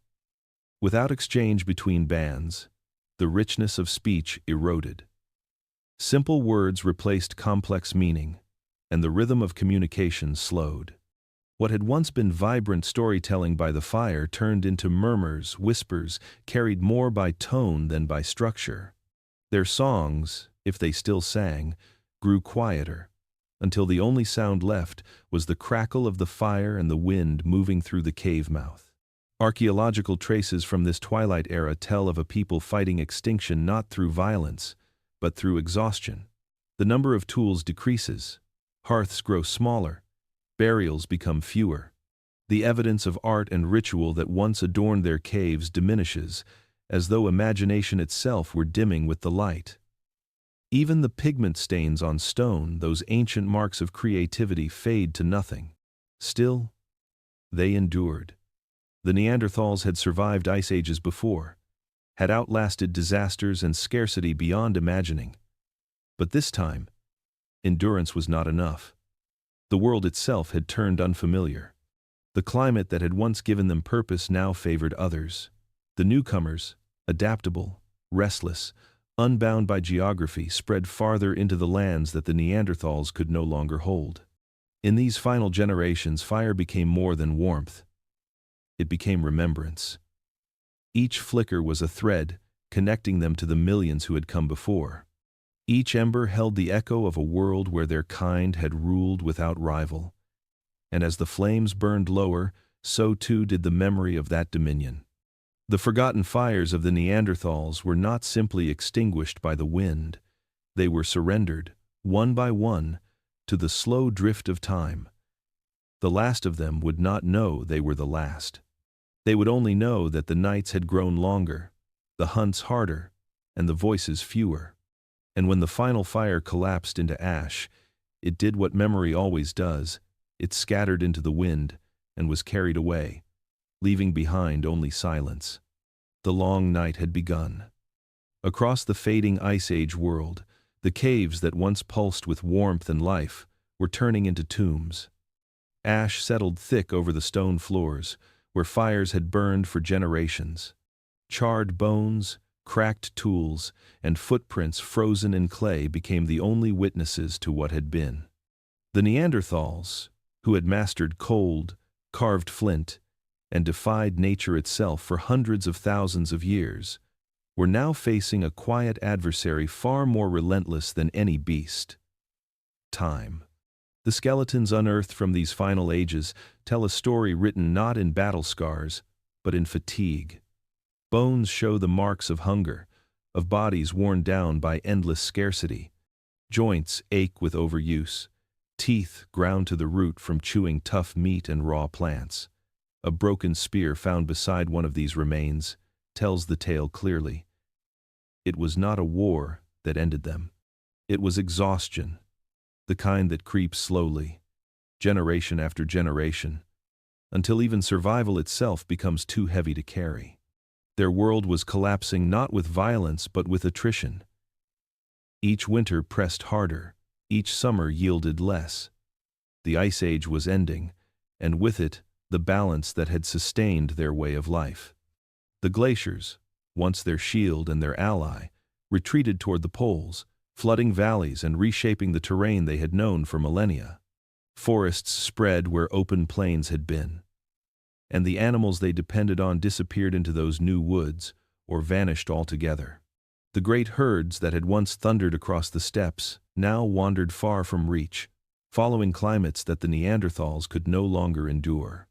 Without exchange between bands, the richness of speech eroded. Simple words replaced complex meaning, and the rhythm of communication slowed. What had once been vibrant storytelling by the fire turned into murmurs, whispers, carried more by tone than by structure. Their songs, if they still sang, grew quieter, until the only sound left was the crackle of the fire and the wind moving through the cave mouth. Archaeological traces from this twilight era tell of a people fighting extinction not through violence, but through exhaustion. The number of tools decreases, hearths grow smaller, burials become fewer. The evidence of art and ritual that once adorned their caves diminishes, as though imagination itself were dimming with the light. Even the pigment stains on stone, those ancient marks of creativity, fade to nothing. Still, they endured. The Neanderthals had survived ice ages before, had outlasted disasters and scarcity beyond imagining. But this time, endurance was not enough. The world itself had turned unfamiliar. The climate that had once given them purpose now favored others. The newcomers, adaptable, restless, unbound by geography, spread farther into the lands that the Neanderthals could no longer hold. In these final generations, fire became more than warmth. It became remembrance. Each flicker was a thread, connecting them to the millions who had come before. Each ember held the echo of a world where their kind had ruled without rival. And as the flames burned lower, so too did the memory of that dominion. The forgotten fires of the Neanderthals were not simply extinguished by the wind. They were surrendered, one by one, to the slow drift of time. The last of them would not know they were the last. They would only know that the nights had grown longer, the hunts harder, and the voices fewer. And when the final fire collapsed into ash, it did what memory always does. It scattered into the wind and was carried away, leaving behind only silence. The long night had begun. Across the fading Ice Age world, the caves that once pulsed with warmth and life were turning into tombs. Ash settled thick over the stone floors, where fires had burned for generations. Charred bones, cracked tools, and footprints frozen in clay became the only witnesses to what had been. The Neanderthals, who had mastered cold, carved flint, and defied nature itself for hundreds of thousands of years, were now facing a quiet adversary far more relentless than any beast: time. The skeletons unearthed from these final ages tell a story written not in battle scars, but in fatigue. Bones show the marks of hunger, of bodies worn down by endless scarcity. Joints ache with overuse, teeth ground to the root from chewing tough meat and raw plants. A broken spear found beside one of these remains tells the tale clearly. It was not a war that ended them. It was exhaustion, the kind that creeps slowly, generation after generation, until even survival itself becomes too heavy to carry. Their world was collapsing not with violence but with attrition. Each winter pressed harder, each summer yielded less. The Ice Age was ending, and with it, the balance that had sustained their way of life. The glaciers, once their shield and their ally, retreated toward the poles, flooding valleys and reshaping the terrain they had known for millennia. Forests spread where open plains had been, and the animals they depended on disappeared into those new woods, or vanished altogether. The great herds that had once thundered across the steppes now wandered far from reach, following climates that the Neanderthals could no longer endure.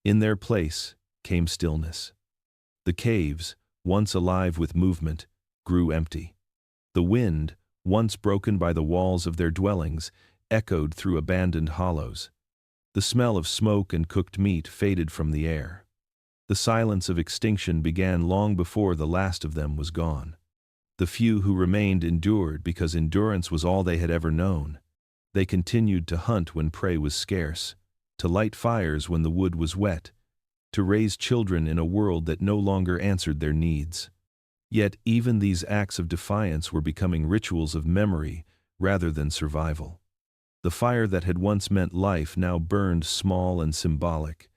In their place came stillness. The caves, once alive with movement, grew empty. The wind, once broken by the walls of their dwellings, echoed through abandoned hollows. The smell of smoke and cooked meat faded from the air. The silence of extinction began long before the last of them was gone. The few who remained endured because endurance was all they had ever known. They continued to hunt when prey was scarce, to light fires when the wood was wet, to raise children in a world that no longer answered their needs. Yet even these acts of defiance were becoming rituals of memory rather than survival. The fire that had once meant life now burned small and symbolic,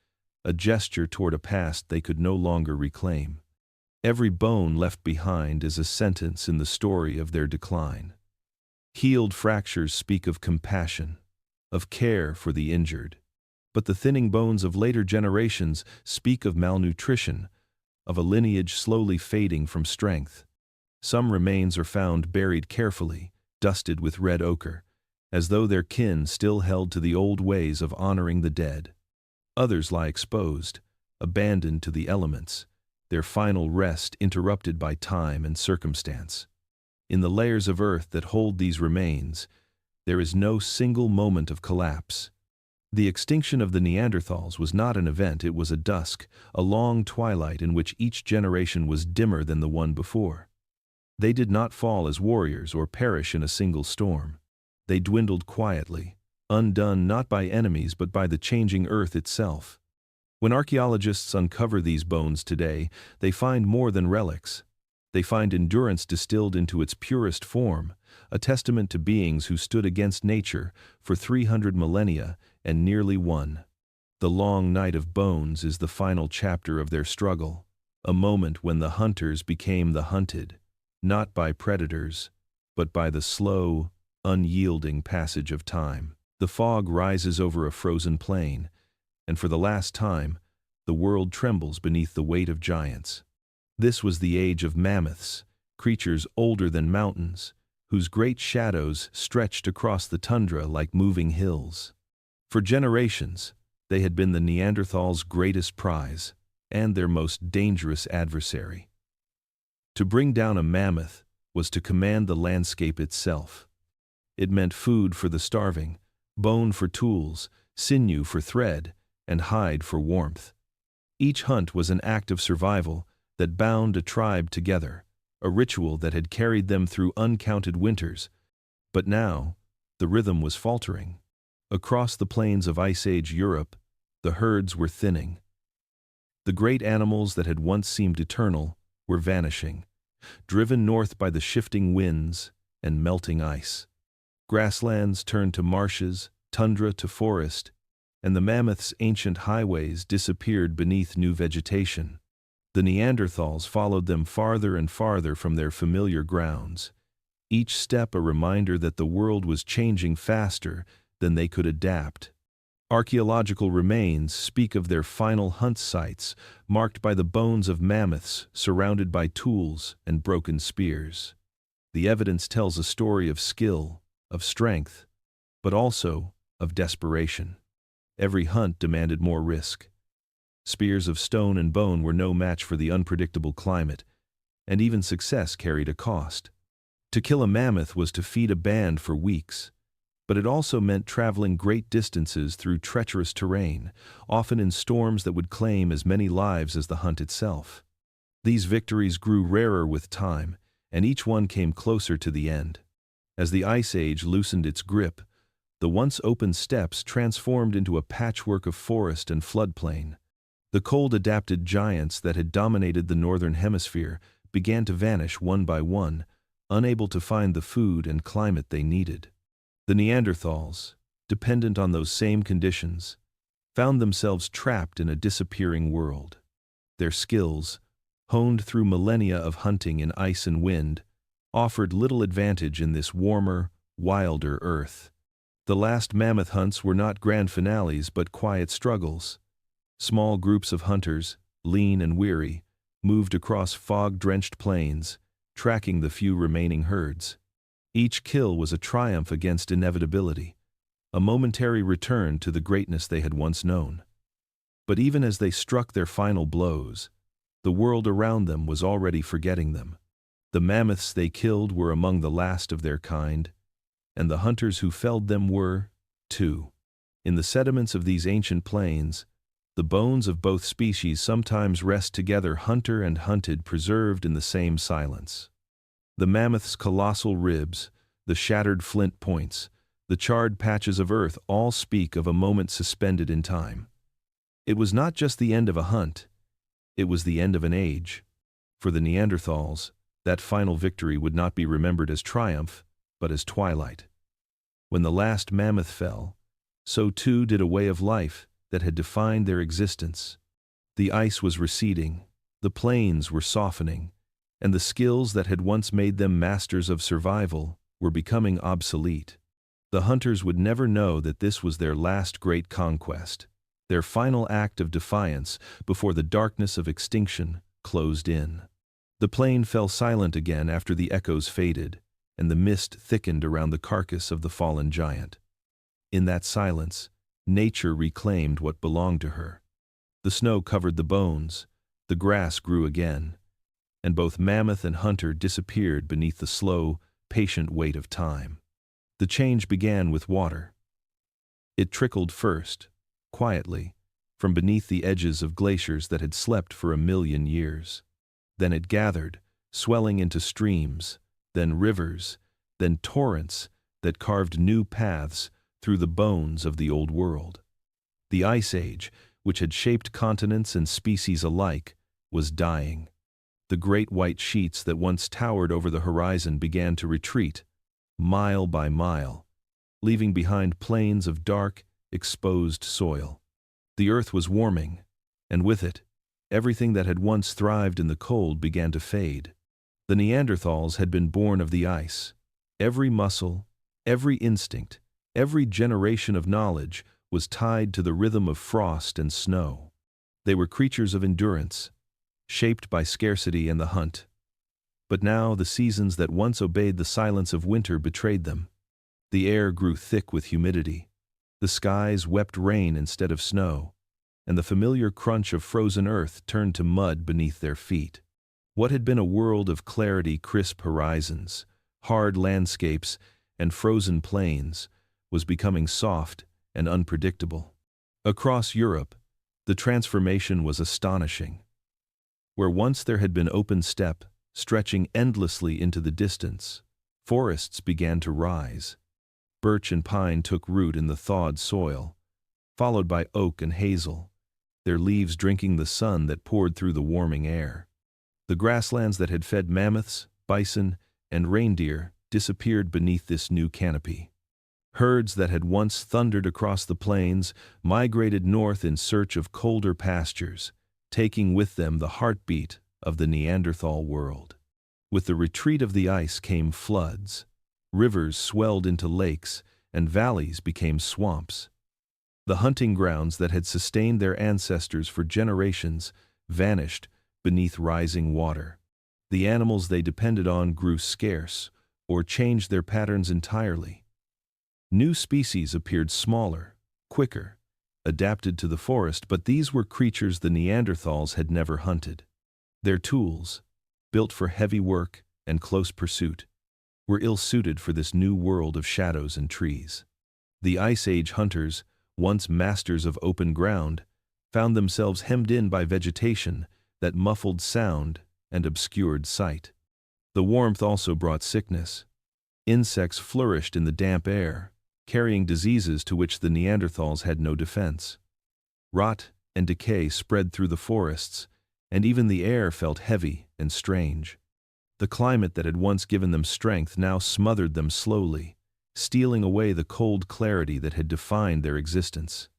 a gesture toward a past they could no longer reclaim. Every bone left behind is a sentence in the story of their decline. Healed fractures speak of compassion, of care for the injured. But the thinning bones of later generations speak of malnutrition, of a lineage slowly fading from strength. Some remains are found buried carefully, dusted with red ochre, as though their kin still held to the old ways of honoring the dead. Others lie exposed, abandoned to the elements, their final rest interrupted by time and circumstance. In the layers of earth that hold these remains, there is no single moment of collapse. The extinction of the Neanderthals was not an event, it was a dusk, a long twilight in which each generation was dimmer than the one before. They did not fall as warriors or perish in a single storm. They dwindled quietly, undone not by enemies but by the changing earth itself. When archaeologists uncover these bones today, they find more than relics. They find endurance distilled into its purest form, a testament to beings who stood against nature for 300 millennia and nearly won. The long night of bones is the final chapter of their struggle, a moment when the hunters became the hunted, not by predators, but by the slow, unyielding passage of time. The fog rises over a frozen plain, and for the last time, the world trembles beneath the weight of giants. This was the age of mammoths, creatures older than mountains, whose great shadows stretched across the tundra like moving hills. For generations, they had been the Neanderthals' greatest prize, and their most dangerous adversary. To bring down a mammoth was to command the landscape itself. It meant food for the starving, bone for tools, sinew for thread, and hide for warmth. Each hunt was an act of survival that bound a tribe together, a ritual that had carried them through uncounted winters. But now, the rhythm was faltering. Across the plains of Ice Age Europe, the herds were thinning. The great animals that had once seemed eternal were vanishing, driven north by the shifting winds and melting ice. Grasslands turned to marshes, tundra to forest, and the mammoths' ancient highways disappeared beneath new vegetation. The Neanderthals followed them farther and farther from their familiar grounds, each step a reminder that the world was changing faster than they could adapt. Archaeological remains speak of their final hunt sites, marked by the bones of mammoths surrounded by tools and broken spears. The evidence tells a story of skill, of strength, but also of desperation. Every hunt demanded more risk. Spears of stone and bone were no match for the unpredictable climate, and even success carried a cost. To kill a mammoth was to feed a band for weeks, but it also meant traveling great distances through treacherous terrain, often in storms that would claim as many lives as the hunt itself. These victories grew rarer with time, and each one came closer to the end. As the Ice Age loosened its grip, the once open steppes transformed into a patchwork of forest and floodplain. The cold-adapted giants that had dominated the northern hemisphere began to vanish one by one, unable to find the food and climate they needed. The Neanderthals, dependent on those same conditions, found themselves trapped in a disappearing world. Their skills, honed through millennia of hunting in ice and wind, offered little advantage in this warmer, wilder earth. The last mammoth hunts were not grand finales but quiet struggles. Small groups of hunters, lean and weary, moved across fog-drenched plains, tracking the few remaining herds. Each kill was a triumph against inevitability, a momentary return to the greatness they had once known. But even as they struck their final blows, the world around them was already forgetting them. The mammoths they killed were among the last of their kind, and the hunters who felled them were, too. In the sediments of these ancient plains, the bones of both species sometimes rest together, hunter and hunted, preserved in the same silence. The mammoth's colossal ribs, the shattered flint points, the charred patches of earth all speak of a moment suspended in time. It was not just the end of a hunt, it was the end of an age. For the Neanderthals, that final victory would not be remembered as triumph, but as twilight. When the last mammoth fell, so too did a way of life that had defined their existence. The ice was receding, the plains were softening, and the skills that had once made them masters of survival were becoming obsolete. The hunters would never know that this was their last great conquest, their final act of defiance before the darkness of extinction closed in. The plain fell silent again after the echoes faded, and the mist thickened around the carcass of the fallen giant. In that silence, nature reclaimed what belonged to her. The snow covered the bones, the grass grew again, and both mammoth and hunter disappeared beneath the slow, patient weight of time. The change began with water. It trickled first, quietly, from beneath the edges of glaciers that had slept for 1,000,000 years. Then it gathered, swelling into streams, then rivers, then torrents that carved new paths through the bones of the old world. The Ice Age, which had shaped continents and species alike, was dying. The great white sheets that once towered over the horizon began to retreat, mile by mile, leaving behind plains of dark, exposed soil. The earth was warming, and with it, everything that had once thrived in the cold began to fade. The Neanderthals had been born of the ice. Every muscle, every instinct, every generation of knowledge was tied to the rhythm of frost and snow. They were creatures of endurance, shaped by scarcity and the hunt. But now the seasons that once obeyed the silence of winter betrayed them. The air grew thick with humidity. The skies wept rain instead of snow, and the familiar crunch of frozen earth turned to mud beneath their feet. What had been a world of clarity, crisp horizons, hard landscapes, and frozen plains was becoming soft and unpredictable. Across Europe, the transformation was astonishing. Where once there had been open steppe, stretching endlessly into the distance, forests began to rise. Birch and pine took root in the thawed soil, followed by oak and hazel, their leaves drinking the sun that poured through the warming air. The grasslands that had fed mammoths, bison, and reindeer disappeared beneath this new canopy. Herds that had once thundered across the plains migrated north in search of colder pastures, taking with them the heartbeat of the Neanderthal world. With the retreat of the ice came floods. Rivers swelled into lakes, and valleys became swamps. The hunting grounds that had sustained their ancestors for generations vanished beneath rising water. The animals they depended on grew scarce, or changed their patterns entirely. New species appeared smaller, quicker, adapted to the forest, but these were creatures the Neanderthals had never hunted. Their tools, built for heavy work and close pursuit, were ill-suited for this new world of shadows and trees. The Ice Age hunters, once masters of open ground, found themselves hemmed in by vegetation that muffled sound and obscured sight. The warmth also brought sickness. Insects flourished in the damp air, carrying diseases to which the Neanderthals had no defense. Rot and decay spread through the forests, and even the air felt heavy and strange. The climate that had once given them strength now smothered them slowly, stealing away the cold clarity that had defined their existence.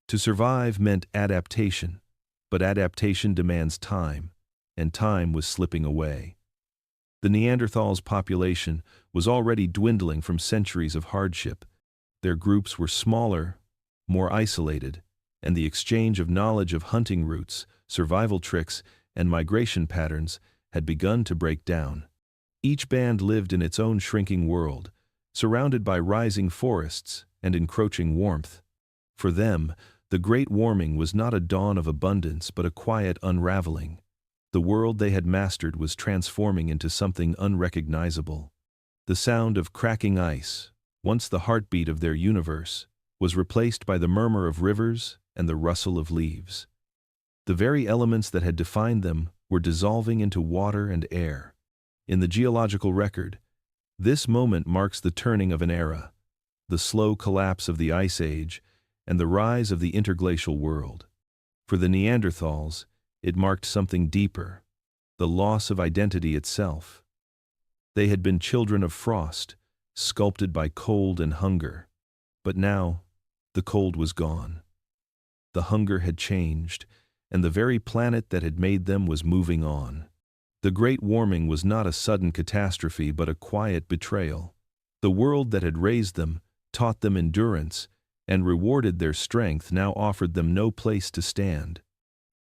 To survive meant adaptation, but adaptation demands time, and time was slipping away. The Neanderthals' population was already dwindling from centuries of hardship. Their groups were smaller, more isolated, and the exchange of knowledge of hunting routes, survival tricks, and migration patterns had begun to break down. Each band lived in its own shrinking world, surrounded by rising forests and encroaching warmth. For them, the Great Warming was not a dawn of abundance but a quiet unraveling. The world they had mastered was transforming into something unrecognizable. The sound of cracking ice, once the heartbeat of their universe, was replaced by the murmur of rivers and the rustle of leaves. The very elements that had defined them were dissolving into water and air. In the geological record, this moment marks the turning of an era, the slow collapse of the Ice Age, and the rise of the interglacial world. For the Neanderthals, it marked something deeper, the loss of identity itself. They had been children of frost, sculpted by cold and hunger. But now, the cold was gone. The hunger had changed, and the very planet that had made them was moving on. The Great Warming was not a sudden catastrophe but a quiet betrayal. The world that had raised them, taught them endurance, and rewarded their strength now offered them no place to stand.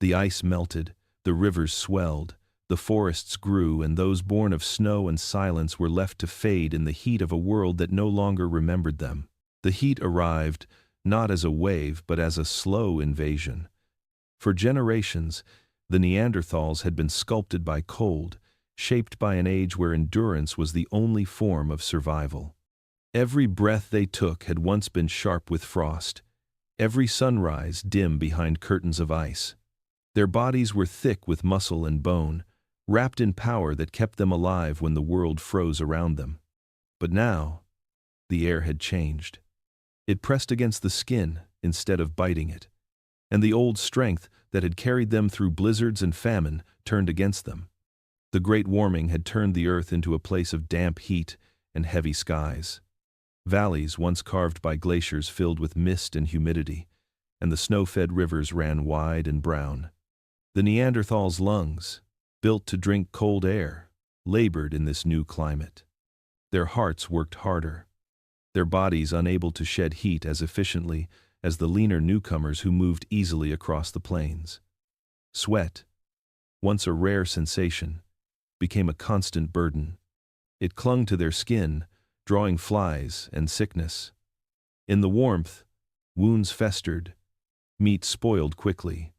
The ice melted, the rivers swelled, the forests grew, and those born of snow and silence were left to fade in the heat of a world that no longer remembered them. The heat arrived, not as a wave but as a slow invasion. For generations, the Neanderthals had been sculpted by cold, shaped by an age where endurance was the only form of survival. Every breath they took had once been sharp with frost, every sunrise dim behind curtains of ice. Their bodies were thick with muscle and bone, wrapped in power that kept them alive when the world froze around them. But now, the air had changed. It pressed against the skin instead of biting it, and the old strength that had carried them through blizzards and famine turned against them. The Great Warming had turned the earth into a place of damp heat and heavy skies. Valleys once carved by glaciers filled with mist and humidity, and the snow-fed rivers ran wide and brown. The Neanderthals' lungs, built to drink cold air, labored in this new climate. Their hearts worked harder, their bodies unable to shed heat as efficiently as the leaner newcomers who moved easily across the plains. Sweat, once a rare sensation, became a constant burden. It clung to their skin, drawing flies and sickness. In the warmth, wounds festered, meat spoiled quickly.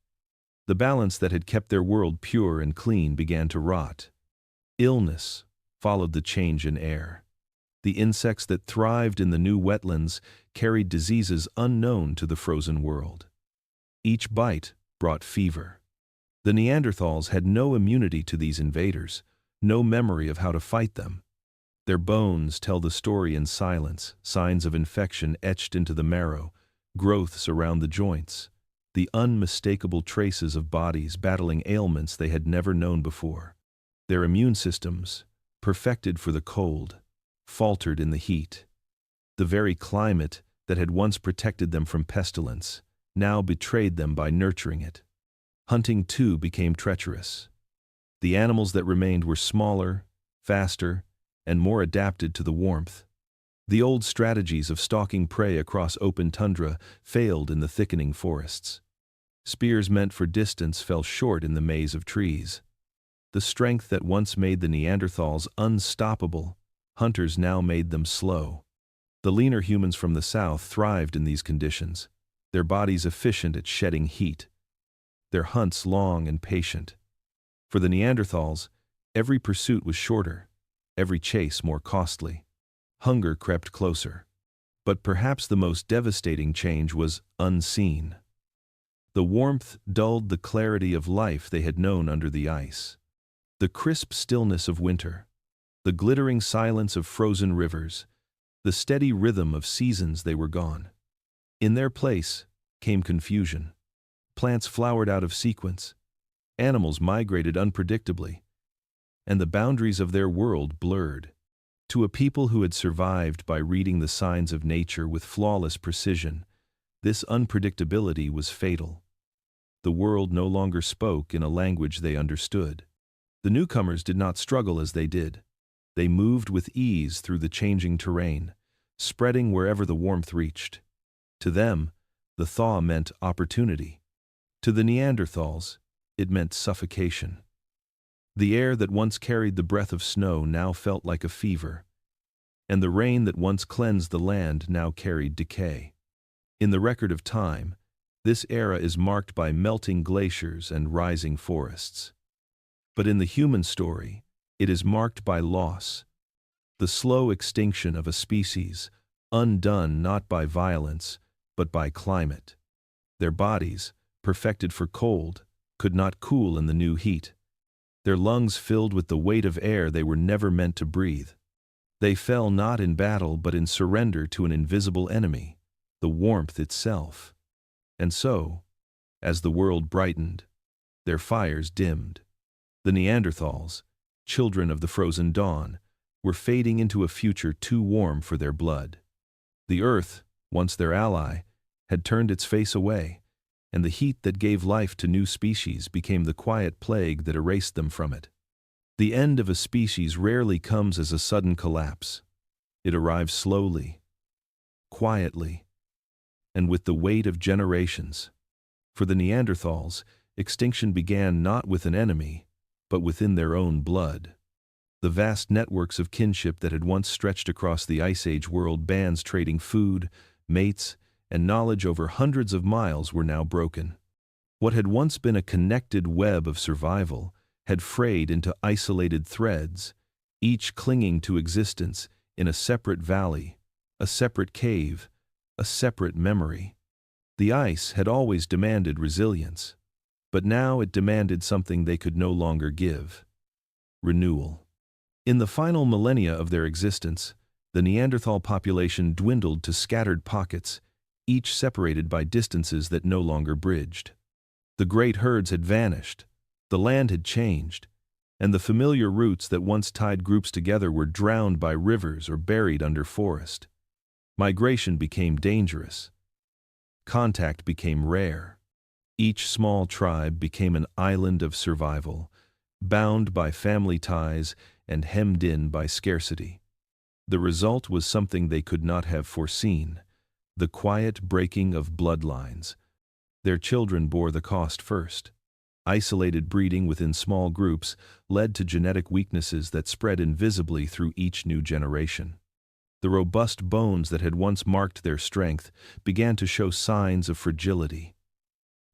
The balance that had kept their world pure and clean began to rot. Illness followed the change in air. The insects that thrived in the new wetlands carried diseases unknown to the frozen world. Each bite brought fever. The Neanderthals had no immunity to these invaders, no memory of how to fight them. Their bones tell the story in silence, signs of infection etched into the marrow, growths around the joints, the unmistakable traces of bodies battling ailments they had never known before. Their immune systems, perfected for the cold, faltered in the heat. The very climate that had once protected them from pestilence now betrayed them by nurturing it. Hunting, too, became treacherous. The animals that remained were smaller, faster, and more adapted to the warmth. The old strategies of stalking prey across open tundra failed in the thickening forests. Spears meant for distance fell short in the maze of trees. The strength that once made the Neanderthals unstoppable, hunters now made them slow. The leaner humans from the south thrived in these conditions, their bodies efficient at shedding heat, their hunts long and patient. For the Neanderthals, every pursuit was shorter, every chase more costly. Hunger crept closer. But perhaps the most devastating change was unseen. The warmth dulled the clarity of life they had known under the ice. The crisp stillness of winter, the glittering silence of frozen rivers, the steady rhythm of seasons, they were gone. In their place came confusion. Plants flowered out of sequence. Animals migrated unpredictably. and the boundaries of their world blurred. To a people who had survived by reading the signs of nature with flawless precision, this unpredictability was fatal. The world no longer spoke in a language they understood. The newcomers did not struggle as they did. They moved with ease through the changing terrain, spreading wherever the warmth reached. To them, the thaw meant opportunity. To the Neanderthals, it meant suffocation. The air that once carried the breath of snow now felt like a fever, and the rain that once cleansed the land now carried decay. In the record of time, this era is marked by melting glaciers and rising forests. But in the human story, it is marked by loss, the slow extinction of a species, undone not by violence, but by climate. Their bodies, perfected for cold, could not cool in the new heat. Their lungs filled with the weight of air they were never meant to breathe. They fell not in battle but in surrender to an invisible enemy, the warmth itself. And so, as the world brightened, their fires dimmed. The Neanderthals, children of the frozen dawn, were fading into a future too warm for their blood. The earth, once their ally, had turned its face away, and the heat that gave life to new species became the quiet plague that erased them from it. The end of a species rarely comes as a sudden collapse. It arrives slowly, quietly, and with the weight of generations. For the Neanderthals, extinction began not with an enemy, but within their own blood. The vast networks of kinship that had once stretched across the Ice Age world, bands trading food, mates, and knowledge over hundreds of miles, were now broken. What had once been a connected web of survival had frayed into isolated threads, each clinging to existence in a separate valley, a separate cave, a separate memory. The ice had always demanded resilience, but now it demanded something they could no longer give: renewal. In the final millennia of their existence, the Neanderthal population dwindled to scattered pockets, each separated by distances that no longer bridged. The great herds had vanished, the land had changed, and the familiar routes that once tied groups together were drowned by rivers or buried under forest. Migration became dangerous. Contact became rare. Each small tribe became an island of survival, bound by family ties and hemmed in by scarcity. The result was something they could not have foreseen: the quiet breaking of bloodlines. Their children bore the cost first. Isolated breeding within small groups led to genetic weaknesses that spread invisibly through each new generation. The robust bones that had once marked their strength began to show signs of fragility.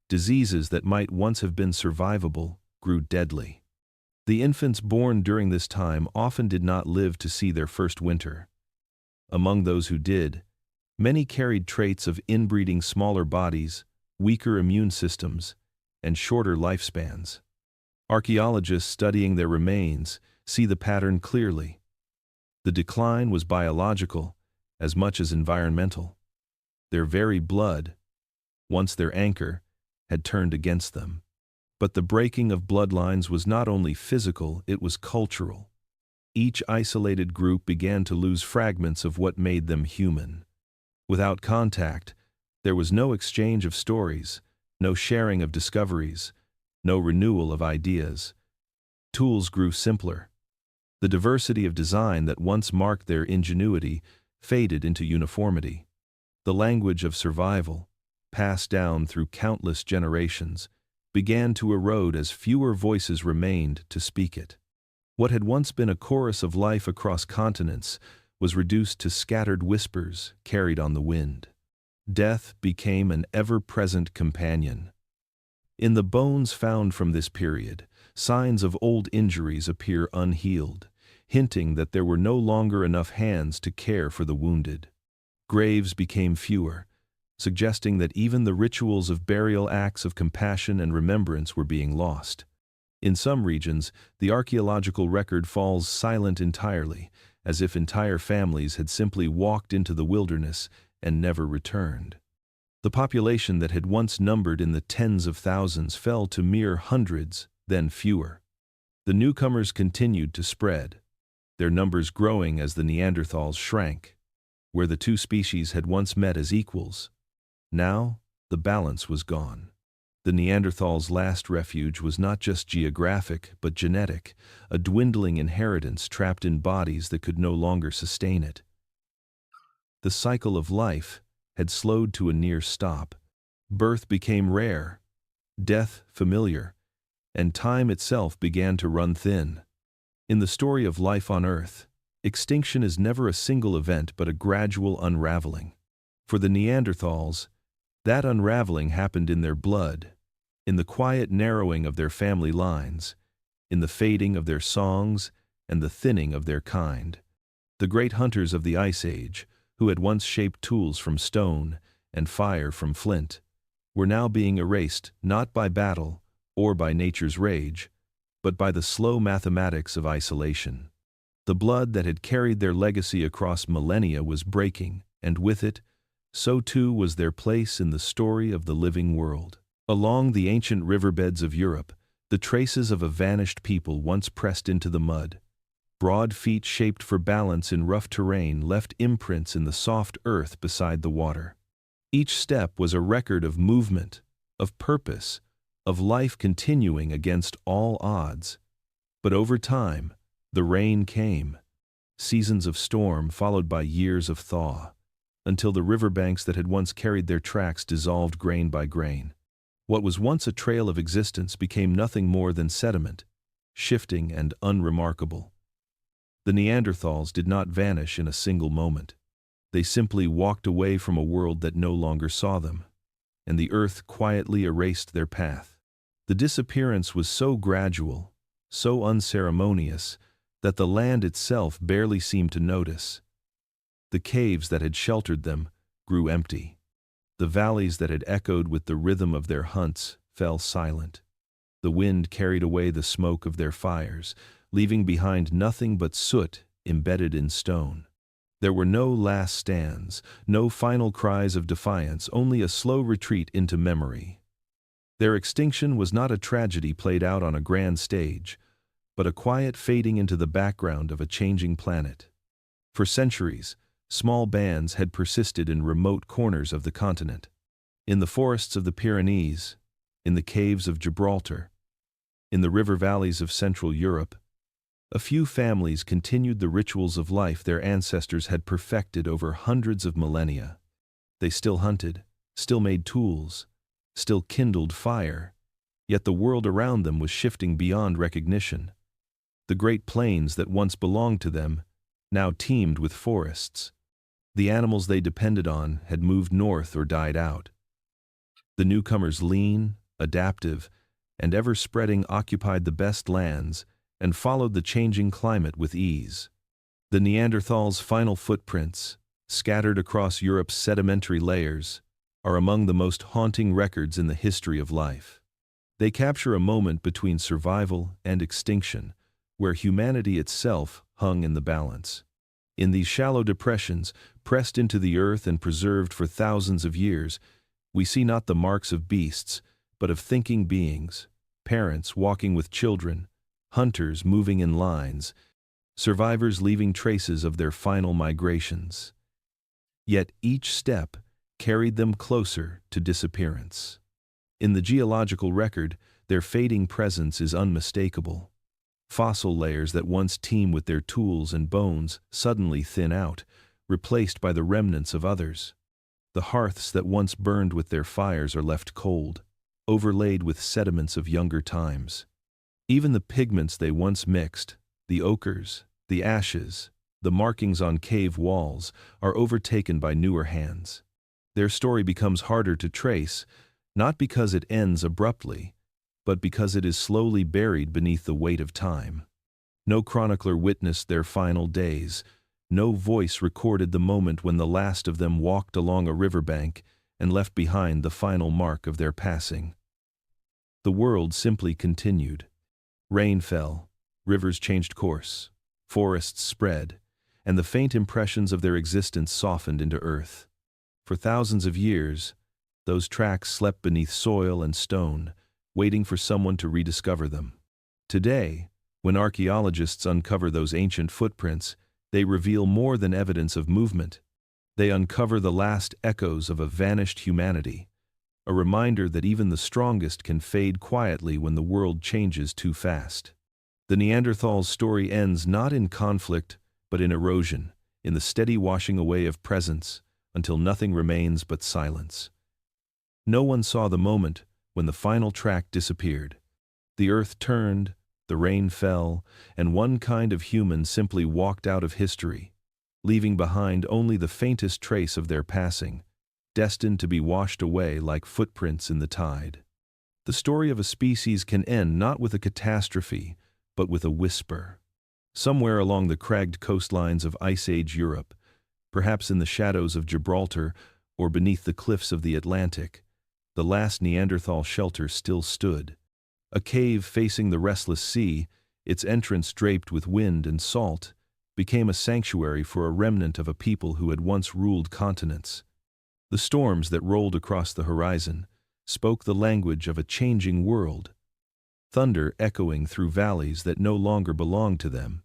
Diseases that might once have been survivable grew deadly. The infants born during this time often did not live to see their first winter. Among those who did, many carried traits of inbreeding smaller bodies, weaker immune systems, and shorter lifespans. Archaeologists studying their remains see the pattern clearly. The decline was biological as much as environmental. Their very blood, once their anchor, had turned against them. But the breaking of bloodlines was not only physical, it was cultural. Each isolated group began to lose fragments of what made them human. Without contact, there was no exchange of stories, no sharing of discoveries, no renewal of ideas. Tools grew simpler. The diversity of design that once marked their ingenuity faded into uniformity. The language of survival, passed down through countless generations, began to erode as fewer voices remained to speak it. What had once been a chorus of life across continents was reduced to scattered whispers carried on the wind. Death became an ever-present companion. In the bones found from this period, signs of old injuries appear unhealed, hinting that there were no longer enough hands to care for the wounded. Graves became fewer, suggesting that even the rituals of burial, acts of compassion and remembrance, were being lost. In some regions, the archaeological record falls silent entirely, as if entire families had simply walked into the wilderness and never returned. The population that had once numbered in the tens of thousands fell to mere hundreds, then fewer. The newcomers continued to spread, their numbers growing as the Neanderthals shrank. Where the two species had once met as equals, now the balance was gone. The Neanderthals' last refuge was not just geographic but genetic, a dwindling inheritance trapped in bodies that could no longer sustain it. The cycle of life had slowed to a near stop. Birth became rare, death familiar, and time itself began to run thin. In the story of life on Earth, extinction is never a single event but a gradual unraveling. For the Neanderthals, that unraveling happened in their blood, in the quiet narrowing of their family lines, in the fading of their songs and the thinning of their kind. The great hunters of the Ice Age, who had once shaped tools from stone and fire from flint, were now being erased not by battle or by nature's rage, but by the slow mathematics of isolation. The blood that had carried their legacy across millennia was breaking, and with it, so too was their place in the story of the living world. Along the ancient riverbeds of Europe, the traces of a vanished people once pressed into the mud. Broad feet shaped for balance in rough terrain left imprints in the soft earth beside the water. Each step was a record of movement, of purpose, of life continuing against all odds. But over time, the rain came, seasons of storm followed by years of thaw, until the riverbanks that had once carried their tracks dissolved grain by grain. What was once a trail of existence became nothing more than sediment, shifting and unremarkable. The Neanderthals did not vanish in a single moment. They simply walked away from a world that no longer saw them, and the earth quietly erased their path. The disappearance was so gradual, so unceremonious, that the land itself barely seemed to notice. The caves that had sheltered them grew empty. The valleys that had echoed with the rhythm of their hunts fell silent. The wind carried away the smoke of their fires, leaving behind nothing but soot embedded in stone. There were no last stands, no final cries of defiance, only a slow retreat into memory. Their extinction was not a tragedy played out on a grand stage, but a quiet fading into the background of a changing planet. For centuries, small bands had persisted in remote corners of the continent. In the forests of the Pyrenees, in the caves of Gibraltar, in the river valleys of Central Europe, a few families continued the rituals of life their ancestors had perfected over hundreds of millennia. They still hunted, still made tools, still kindled fire, yet the world around them was shifting beyond recognition. The great plains that once belonged to them now teemed with forests. The animals they depended on had moved north or died out. The newcomers, lean, adaptive, and ever-spreading, occupied the best lands and followed the changing climate with ease. The Neanderthals' final footprints, scattered across Europe's sedimentary layers, are among the most haunting records in the history of life. They capture a moment between survival and extinction, where humanity itself hung in the balance. In these shallow depressions, pressed into the earth and preserved for thousands of years, we see not the marks of beasts, but of thinking beings, parents walking with children, hunters moving in lines, survivors leaving traces of their final migrations. Yet each step carried them closer to disappearance. In the geological record, their fading presence is unmistakable. Fossil layers that once teem with their tools and bones suddenly thin out, replaced by the remnants of others. The hearths that once burned with their fires are left cold, overlaid with sediments of younger times. Even the pigments they once mixed, the ochres, the ashes, the markings on cave walls, are overtaken by newer hands. Their story becomes harder to trace, not because it ends abruptly, but because it is slowly buried beneath the weight of time. No chronicler witnessed their final days, no voice recorded the moment when the last of them walked along a riverbank and left behind the final mark of their passing. The world simply continued. Rain fell, rivers changed course, forests spread, and the faint impressions of their existence softened into earth. For thousands of years, those tracks slept beneath soil and stone, waiting for someone to rediscover them. Today, When archaeologists uncover those ancient footprints, they reveal more than evidence of movement. They uncover the last echoes of a vanished humanity, a reminder that even the strongest can fade quietly when the world changes too fast. The Neanderthals' story ends not in conflict, but in erosion, in the steady washing away of presence, until nothing remains but silence. No one saw the moment when the final track disappeared. The earth turned, the rain fell, and one kind of human simply walked out of history, leaving behind only the faintest trace of their passing, destined to be washed away like footprints in the tide. The story of a species can end not with a catastrophe, but with a whisper. Somewhere along the cragged coastlines of Ice Age Europe, perhaps in the shadows of Gibraltar or beneath the cliffs of the Atlantic, the last Neanderthal shelter still stood. A cave facing the restless sea, its entrance draped with wind and salt, became a sanctuary for a remnant of a people who had once ruled continents. The storms that rolled across the horizon spoke the language of a changing world, thunder echoing through valleys that no longer belonged to them,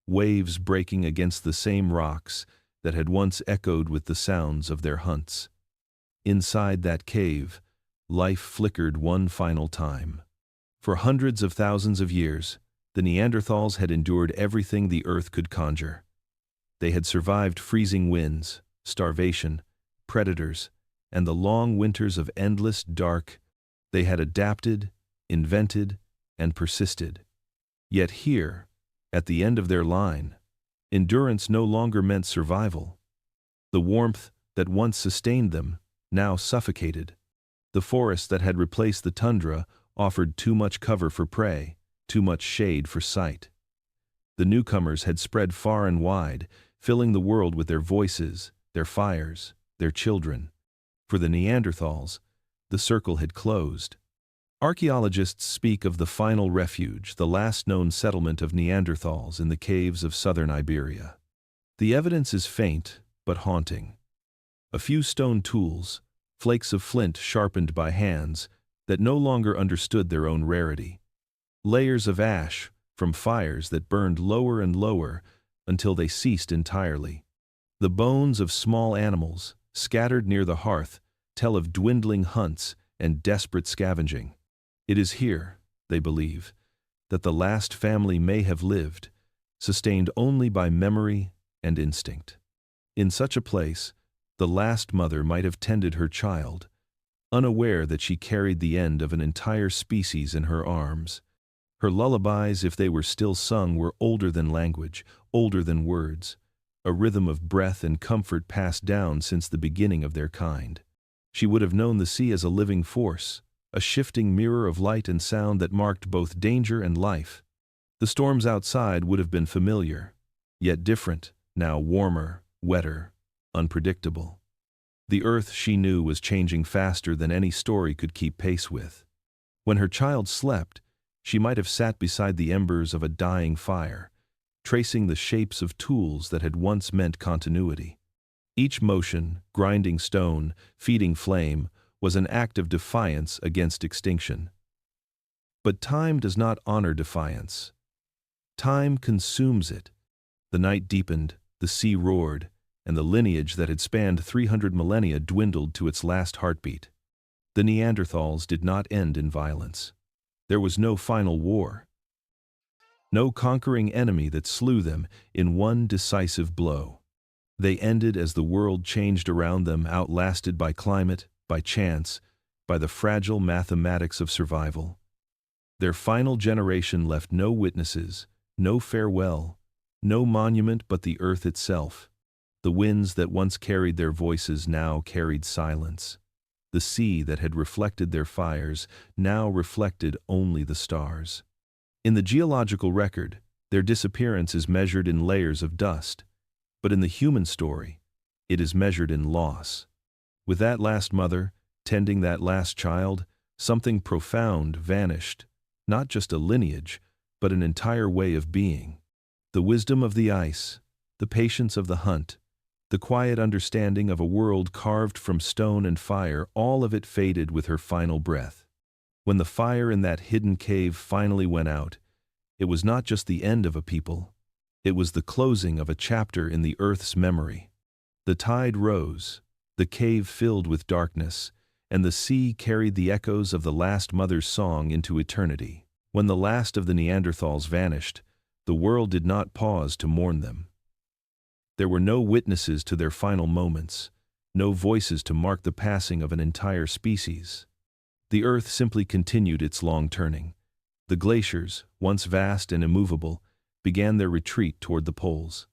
waves breaking against the same rocks that had once echoed with the sounds of their hunts. Inside that cave, life flickered one final time. For hundreds of thousands of years, the Neanderthals had endured everything the earth could conjure. They had survived freezing winds, starvation, predators, and the long winters of endless dark. They had adapted, invented, and persisted. Yet here, at the end of their line, endurance no longer meant survival. The warmth that once sustained them now suffocated. The forest that had replaced the tundra offered too much cover for prey, too much shade for sight. The newcomers had spread far and wide, filling the world with their voices, their fires, their children. For the Neanderthals, the circle had closed. Archaeologists speak of the final refuge, the last known settlement of Neanderthals in the caves of southern Iberia. The evidence is faint, but haunting. A few stone tools, flakes of flint sharpened by hands that no longer understood their own rarity. Layers of ash from fires that burned lower and lower until they ceased entirely. The bones of small animals, scattered near the hearth, tell of dwindling hunts and desperate scavenging. It is here, they believe, that the last family may have lived, sustained only by memory and instinct. In such a place, the last mother might have tended her child, unaware that she carried the end of an entire species in her arms. Her lullabies, if they were still sung, were older than language, older than words, a rhythm of breath and comfort passed down since the beginning of their kind. She would have known the sea as a living force, a shifting mirror of light and sound that marked both danger and life. The storms outside would have been familiar, yet different, now warmer, wetter, unpredictable. The earth, she knew, was changing faster than any story could keep pace with. When her child slept, she might have sat beside the embers of a dying fire, tracing the shapes of tools that had once meant continuity. Each motion, grinding stone, feeding flame, was an act of defiance against extinction. But time does not honor defiance. Time consumes it. The night deepened, the sea roared, and the lineage that had spanned 300 millennia dwindled to its last heartbeat. The Neanderthals did not end in violence. There was no final war. No conquering enemy that slew them in one decisive blow. They ended as the world changed around them, outlasted by climate, by chance, by the fragile mathematics of survival. Their final generation left no witnesses, no farewell, no monument but the earth itself. The winds that once carried their voices now carried silence. The sea that had reflected their fires now reflected only the stars. In the geological record, their disappearance is measured in layers of dust, but in the human story, it is measured in loss. With that last mother, tending that last child, something profound vanished, not just a lineage, but an entire way of being. The wisdom of the ice, the patience of the hunt, the quiet understanding of a world carved from stone and fire, all of it faded with her final breath. When the fire in that hidden cave finally went out, It was not just the end of a people. It was the closing of a chapter in the Earth's memory. The tide rose, the cave filled with darkness, and the sea carried the echoes of the last mother's song into eternity. When the last of the Neanderthals vanished, the world did not pause to mourn them. There were no witnesses to their final moments, no voices to mark the passing of an entire species. The Earth simply continued its long turning. The glaciers, once vast and immovable, began their retreat toward the poles.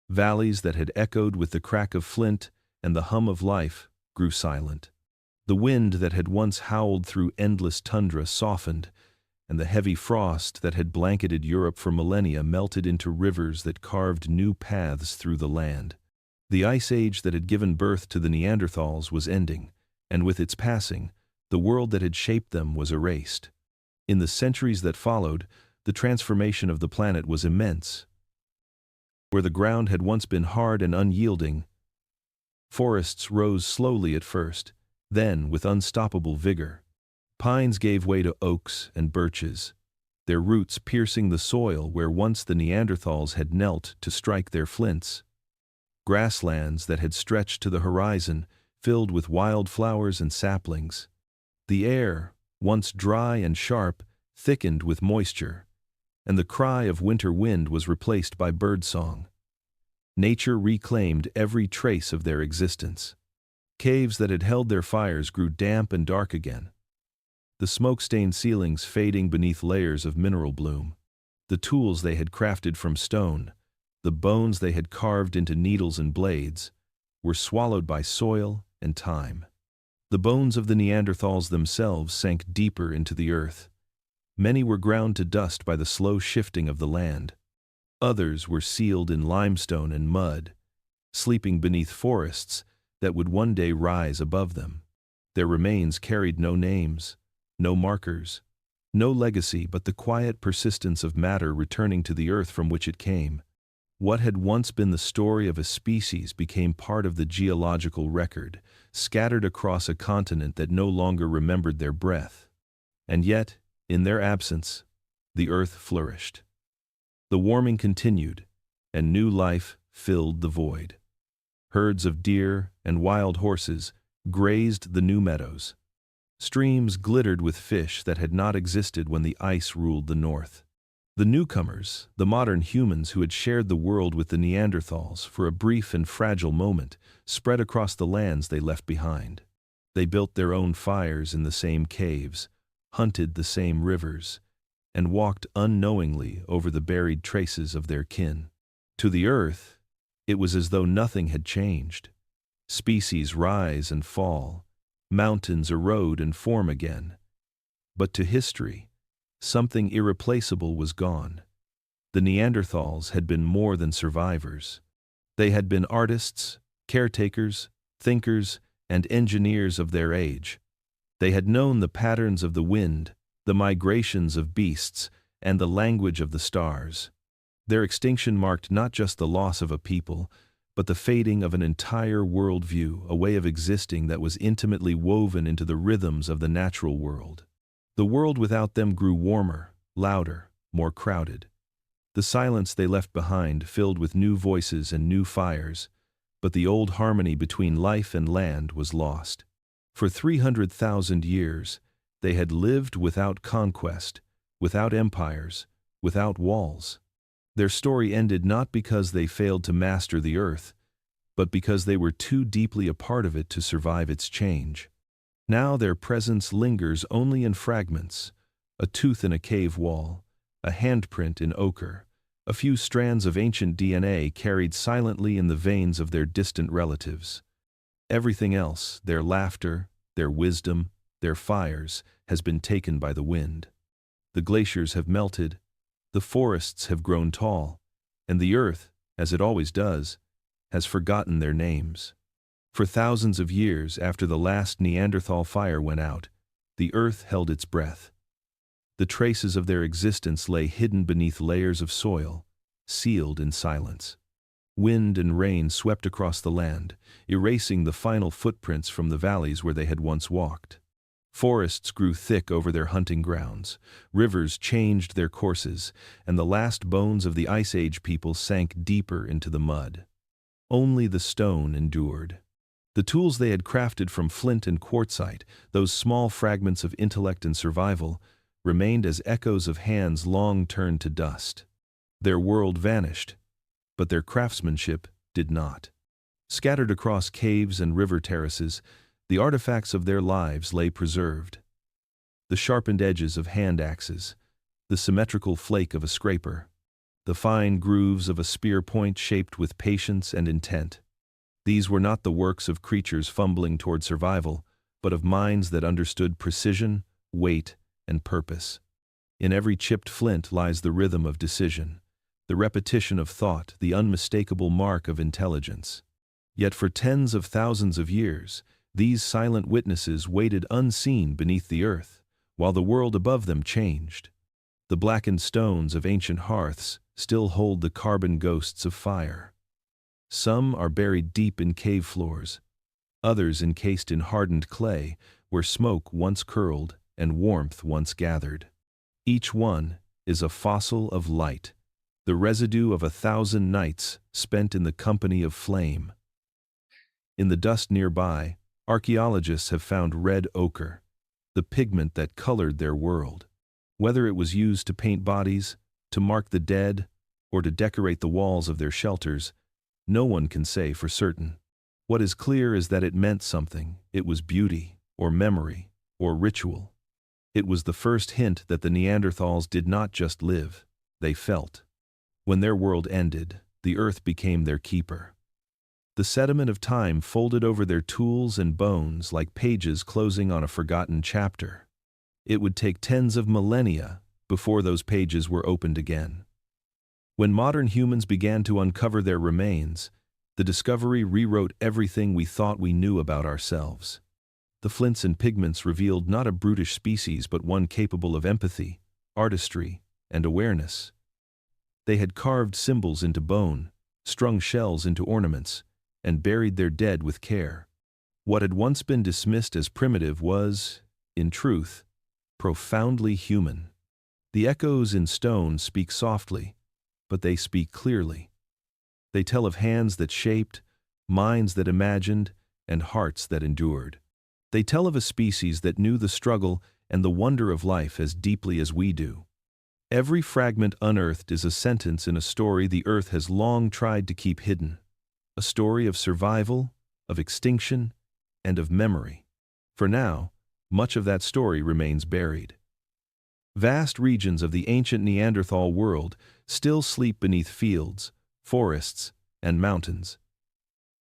Valleys that had echoed with the crack of flint and the hum of life grew silent. The wind that had once howled through endless tundra softened, and the heavy frost that had blanketed Europe for millennia melted into rivers that carved new paths through the land. The ice age that had given birth to the Neanderthals was ending, and with its passing, the world that had shaped them was erased. In the centuries that followed, the transformation of the planet was immense. Where the ground had once been hard and unyielding, forests rose slowly at first, then with unstoppable vigor. Pines gave way to oaks and birches, their roots piercing the soil where once the Neanderthals had knelt to strike their flints. Grasslands that had stretched to the horizon, filled with wild flowers and saplings. The air, once dry and sharp, thickened with moisture, and the cry of winter wind was replaced by birdsong. Nature reclaimed every trace of their existence. Caves that had held their fires grew damp and dark again, the smoke-stained ceilings fading beneath layers of mineral bloom. The tools they had crafted from stone, the bones they had carved into needles and blades, were swallowed by soil and time. The bones of the Neanderthals themselves sank deeper into the earth. Many were ground to dust by the slow shifting of the land. Others were sealed in limestone and mud, sleeping beneath forests that would one day rise above them. Their remains carried no names, no markers, no legacy but the quiet persistence of matter returning to the earth from which it came. What had once been the story of a species became part of the geological record, scattered across a continent that no longer remembered their breath. And yet, in their absence, the earth flourished. The warming continued, and new life filled the void. Herds of deer and wild horses grazed the new meadows. Streams glittered with fish that had not existed when the ice ruled the north. The newcomers, the modern humans who had shared the world with the Neanderthals for a brief and fragile moment, spread across the lands they left behind. They built their own fires in the same caves, hunted the same rivers, and walked unknowingly over the buried traces of their kin. To the earth, it was as though nothing had changed. Species rise and fall, mountains erode and form again. But to history, something irreplaceable was gone. The Neanderthals had been more than survivors. They had been artists, caretakers, thinkers, and engineers of their age. They had known the patterns of the wind, the migrations of beasts, and the language of the stars. Their extinction marked not just the loss of a people, but the fading of an entire worldview, a way of existing that was intimately woven into the rhythms of the natural world. The world without them grew warmer, louder, more crowded. The silence they left behind filled with new voices and new fires, but the old harmony between life and land was lost. For 300,000 years, they had lived without conquest, without empires, without walls. Their story ended not because they failed to master the earth, but because they were too deeply a part of it to survive its change. Now their presence lingers only in fragments, a tooth in a cave wall, a handprint in ochre, a few strands of ancient DNA carried silently in the veins of their distant relatives. Everything else, their laughter, their wisdom, their fires, has been taken by the wind. The glaciers have melted, the forests have grown tall, and the earth, as it always does, has forgotten their names. For thousands of years after the last Neanderthal fire went out, the earth held its breath. The traces of their existence lay hidden beneath layers of soil, sealed in silence. Wind and rain swept across the land, erasing the final footprints from the valleys where they had once walked. Forests grew thick over their hunting grounds, rivers changed their courses, and the last bones of the Ice Age people sank deeper into the mud. Only the stone endured. The tools they had crafted from flint and quartzite, those small fragments of intellect and survival, remained as echoes of hands long turned to dust. Their world vanished, but their craftsmanship did not. Scattered across caves and river terraces, the artifacts of their lives lay preserved. The sharpened edges of hand axes, the symmetrical flake of a scraper, the fine grooves of a spear point shaped with patience and intent. These were not the works of creatures fumbling toward survival, but of minds that understood precision, weight, and purpose. In every chipped flint lies the rhythm of decision, the repetition of thought, the unmistakable mark of intelligence. Yet for tens of thousands of years, these silent witnesses waited unseen beneath the earth, while the world above them changed. The blackened stones of ancient hearths still hold the carbon ghosts of fire. Some are buried deep in cave floors, others encased in hardened clay where smoke once curled and warmth once gathered. Each one is a fossil of light, the residue of 1,000 nights spent in the company of flame. In the dust nearby, archaeologists have found red ochre, the pigment that colored their world. Whether it was used to paint bodies, to mark the dead, or to decorate the walls of their shelters, no one can say for certain. What is clear is that it meant something. It was beauty, or memory, or ritual. It was the first hint that the Neanderthals did not just live, they felt. When their world ended, the earth became their keeper. The sediment of time folded over their tools and bones like pages closing on a forgotten chapter. It would take tens of millennia before those pages were opened again. When modern humans began to uncover their remains, the discovery rewrote everything we thought we knew about ourselves. The flints and pigments revealed not a brutish species but one capable of empathy, artistry, and awareness. They had carved symbols into bone, strung shells into ornaments, and buried their dead with care. What had once been dismissed as primitive was, in truth, profoundly human. The echoes in stone speak softly, but they speak clearly. They tell of hands that shaped, minds that imagined, and hearts that endured. They tell of a species that knew the struggle and the wonder of life as deeply as we do. Every fragment unearthed is a sentence in a story the earth has long tried to keep hidden. A story of survival, of extinction, and of memory. For now, much of that story remains buried. Vast regions of the ancient Neanderthal world still sleep beneath fields, forests, and mountains,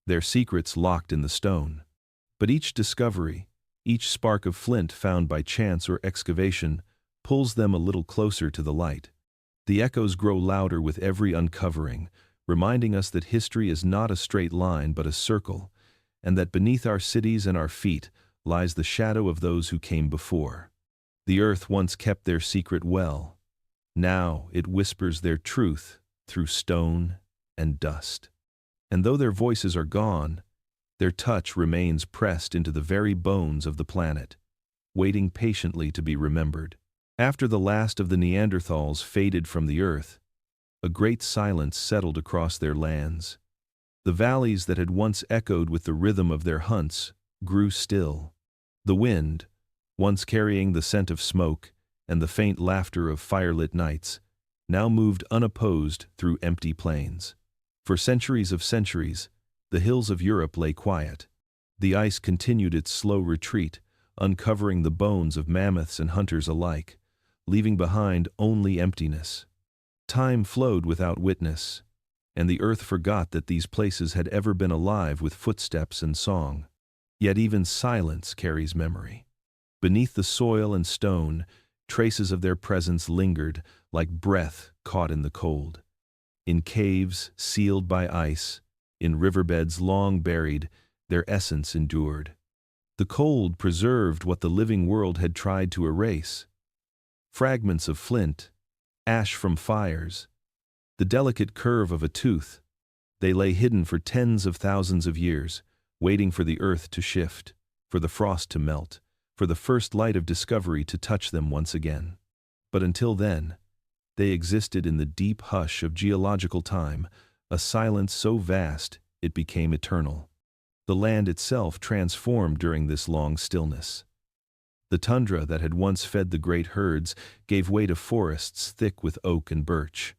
their secrets locked in the stone. But each discovery, each spark of flint found by chance or excavation, pulls them a little closer to the light. The echoes grow louder with every uncovering, reminding us that history is not a straight line but a circle, and that beneath our cities and our feet lies the shadow of those who came before. The earth once kept their secret well. Now it whispers their truth through stone and dust. And though their voices are gone, their touch remains pressed into the very bones of the planet, waiting patiently to be remembered. After the last of the Neanderthals faded from the earth, a great silence settled across their lands. The valleys that had once echoed with the rhythm of their hunts grew still. The wind, once carrying the scent of smoke and the faint laughter of firelit nights, now moved unopposed through empty plains. For centuries of centuries, the hills of Europe lay quiet. The ice continued its slow retreat, uncovering the bones of mammoths and hunters alike, leaving behind only emptiness. Time flowed without witness, and the earth forgot that these places had ever been alive with footsteps and song. Yet even silence carries memory. Beneath the soil and stone, traces of their presence lingered like breath caught in the cold. In caves sealed by ice, in riverbeds long buried, their essence endured. The cold preserved what the living world had tried to erase. Fragments of flint, ash from fires, the delicate curve of a tooth, they lay hidden for tens of thousands of years, waiting for the earth to shift, for the frost to melt, for the first light of discovery to touch them once again. But until then, they existed in the deep hush of geological time, a silence so vast it became eternal. The land itself transformed during this long stillness. The tundra that had once fed the great herds gave way to forests thick with oak and birch.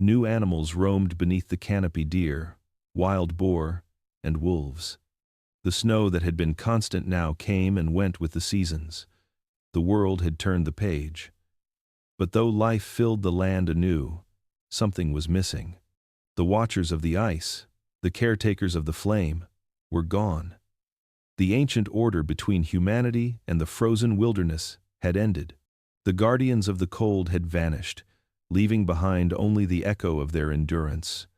New animals roamed beneath the canopy: deer, wild boar, and wolves. The snow that had been constant now came and went with the seasons. The world had turned the page. But though life filled the land anew, something was missing. The watchers of the ice, the caretakers of the flame, were gone. The ancient order between humanity and the frozen wilderness had ended. The guardians of the cold had vanished, leaving behind only the echo of their endurance.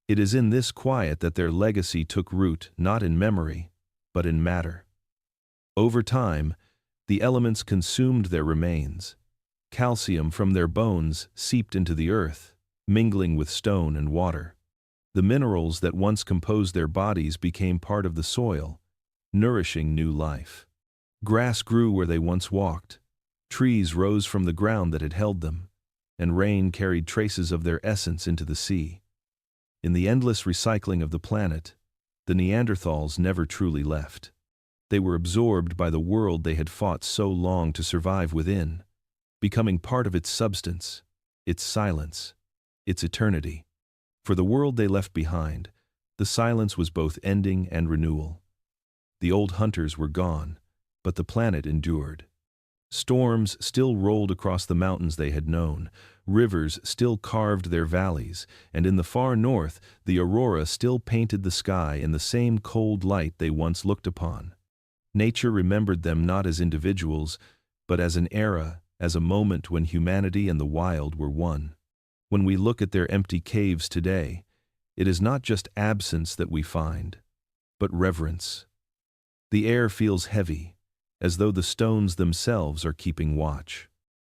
It is in this quiet that their legacy took root, not in memory, but in matter. Over time, the elements consumed their remains. Calcium from their bones seeped into the earth, mingling with stone and water. The minerals that once composed their bodies became part of the soil, nourishing new life. Grass grew where they once walked, trees rose from the ground that had held them, and rain carried traces of their essence into the sea. In the endless recycling of the planet, the Neanderthals never truly left. They were absorbed by the world they had fought so long to survive within, becoming part of its substance, its silence, its eternity. For the world they left behind, the silence was both ending and renewal. The old hunters were gone, but the planet endured. Storms still rolled across the mountains they had known, rivers still carved their valleys, and in the far north the aurora still painted the sky in the same cold light they once looked upon. Nature remembered them not as individuals, but as an era, as a moment when humanity and the wild were one. When we look at their empty caves today, it is not just absence that we find, but reverence. The air feels heavy, as though the stones themselves are keeping watch.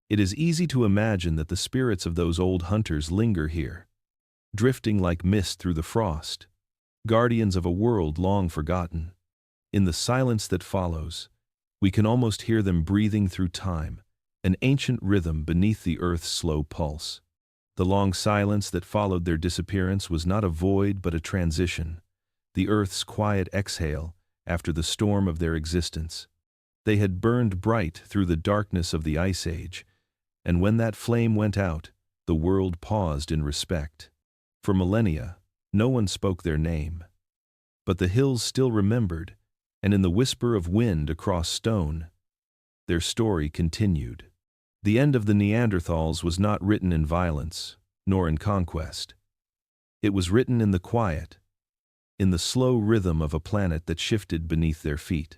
It is easy to imagine that the spirits of those old hunters linger here, drifting like mist through the frost, guardians of a world long forgotten. In the silence that follows, we can almost hear them breathing through time, an ancient rhythm beneath the earth's slow pulse. The long silence that followed their disappearance was not a void but a transition, the earth's quiet exhale after the storm of their existence. They had burned bright through the darkness of the Ice Age, and when that flame went out, the world paused in respect. For millennia, no one spoke their name. But the hills still remembered, and in the whisper of wind across stone, their story continued. The end of the Neanderthals was not written in violence, nor in conquest. It was written in the quiet, in the slow rhythm of a planet that shifted beneath their feet.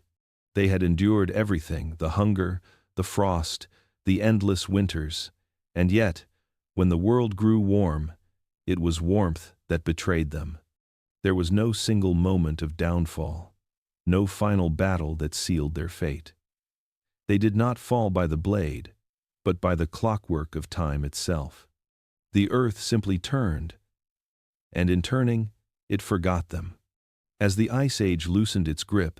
They had endured everything: the hunger, the frost, the endless winters, and yet, when the world grew warm, it was warmth that betrayed them. There was no single moment of downfall, no final battle that sealed their fate. They did not fall by the blade, but by the clockwork of time itself. The earth simply turned, and in turning, it forgot them. As the Ice Age loosened its grip,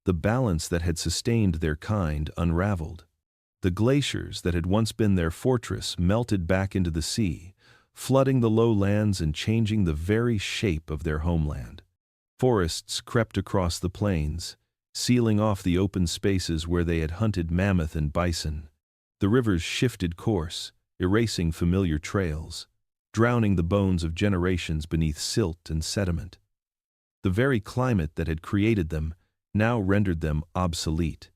the balance that had sustained their kind unraveled. The glaciers that had once been their fortress melted back into the sea, flooding the lowlands and changing the very shape of their homeland. Forests crept across the plains, sealing off the open spaces where they had hunted mammoth and bison. The rivers shifted course, erasing familiar trails, drowning the bones of generations beneath silt and sediment. The very climate that had created them now rendered them obsolete.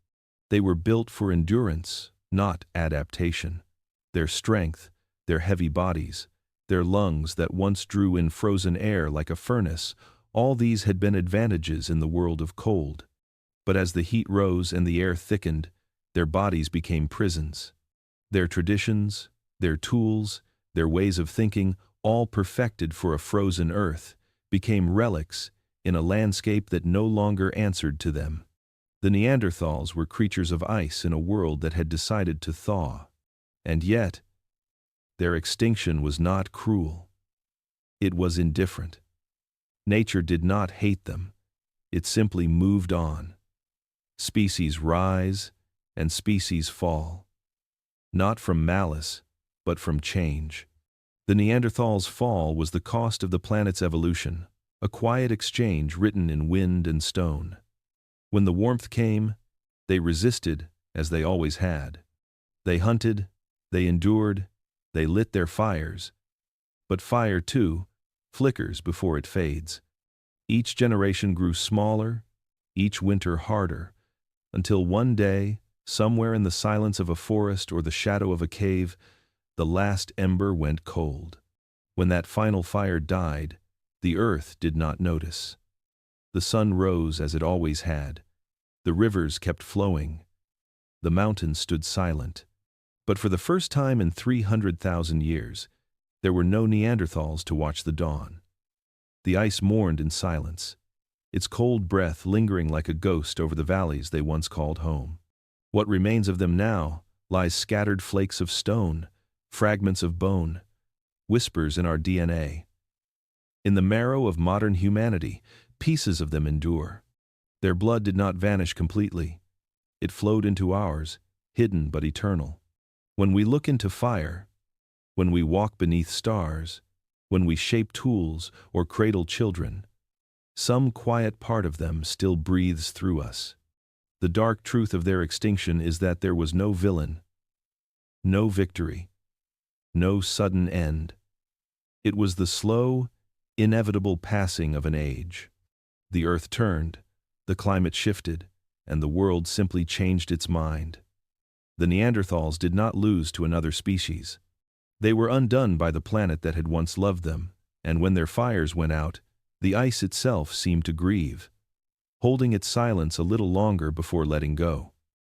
They were built for endurance, not adaptation. Their strength, their heavy bodies, their lungs that once drew in frozen air like a furnace, all these had been advantages in the world of cold. But as the heat rose and the air thickened, their bodies became prisons. Their traditions, their tools, their ways of thinking, all perfected for a frozen earth, became relics in a landscape that no longer answered to them. The Neanderthals were creatures of ice in a world that had decided to thaw. And yet, their extinction was not cruel. It was indifferent. Nature did not hate them. It simply moved on. Species rise, and species fall. Not from malice, but from change. The Neanderthals' fall was the cost of the planet's evolution, a quiet exchange written in wind and stone. When the warmth came, they resisted, as they always had. They hunted, they endured, they lit their fires. But fire, too, flickers before it fades. Each generation grew smaller, each winter harder, until one day, somewhere in the silence of a forest or the shadow of a cave, the last ember went cold. When that final fire died, the earth did not notice. The sun rose as it always had. The rivers kept flowing. The mountains stood silent. But for the first time in 300,000 years, there were no Neanderthals to watch the dawn. The ice mourned in silence, its cold breath lingering like a ghost over the valleys they once called home. What remains of them now lies scattered flakes of stone, fragments of bone, whispers in our DNA. In the marrow of modern humanity, pieces of them endure. Their blood did not vanish completely. It flowed into ours, hidden but eternal. When we look into fire, when we walk beneath stars, when we shape tools or cradle children, some quiet part of them still breathes through us. The dark truth of their extinction is that there was no villain, no victory, no sudden end. It was the slow, inevitable passing of an age. The earth turned, the climate shifted, and the world simply changed its mind. The Neanderthals did not lose to another species. They were undone by the planet that had once loved them, and when their fires went out, the ice itself seemed to grieve, holding its silence a little longer before letting go.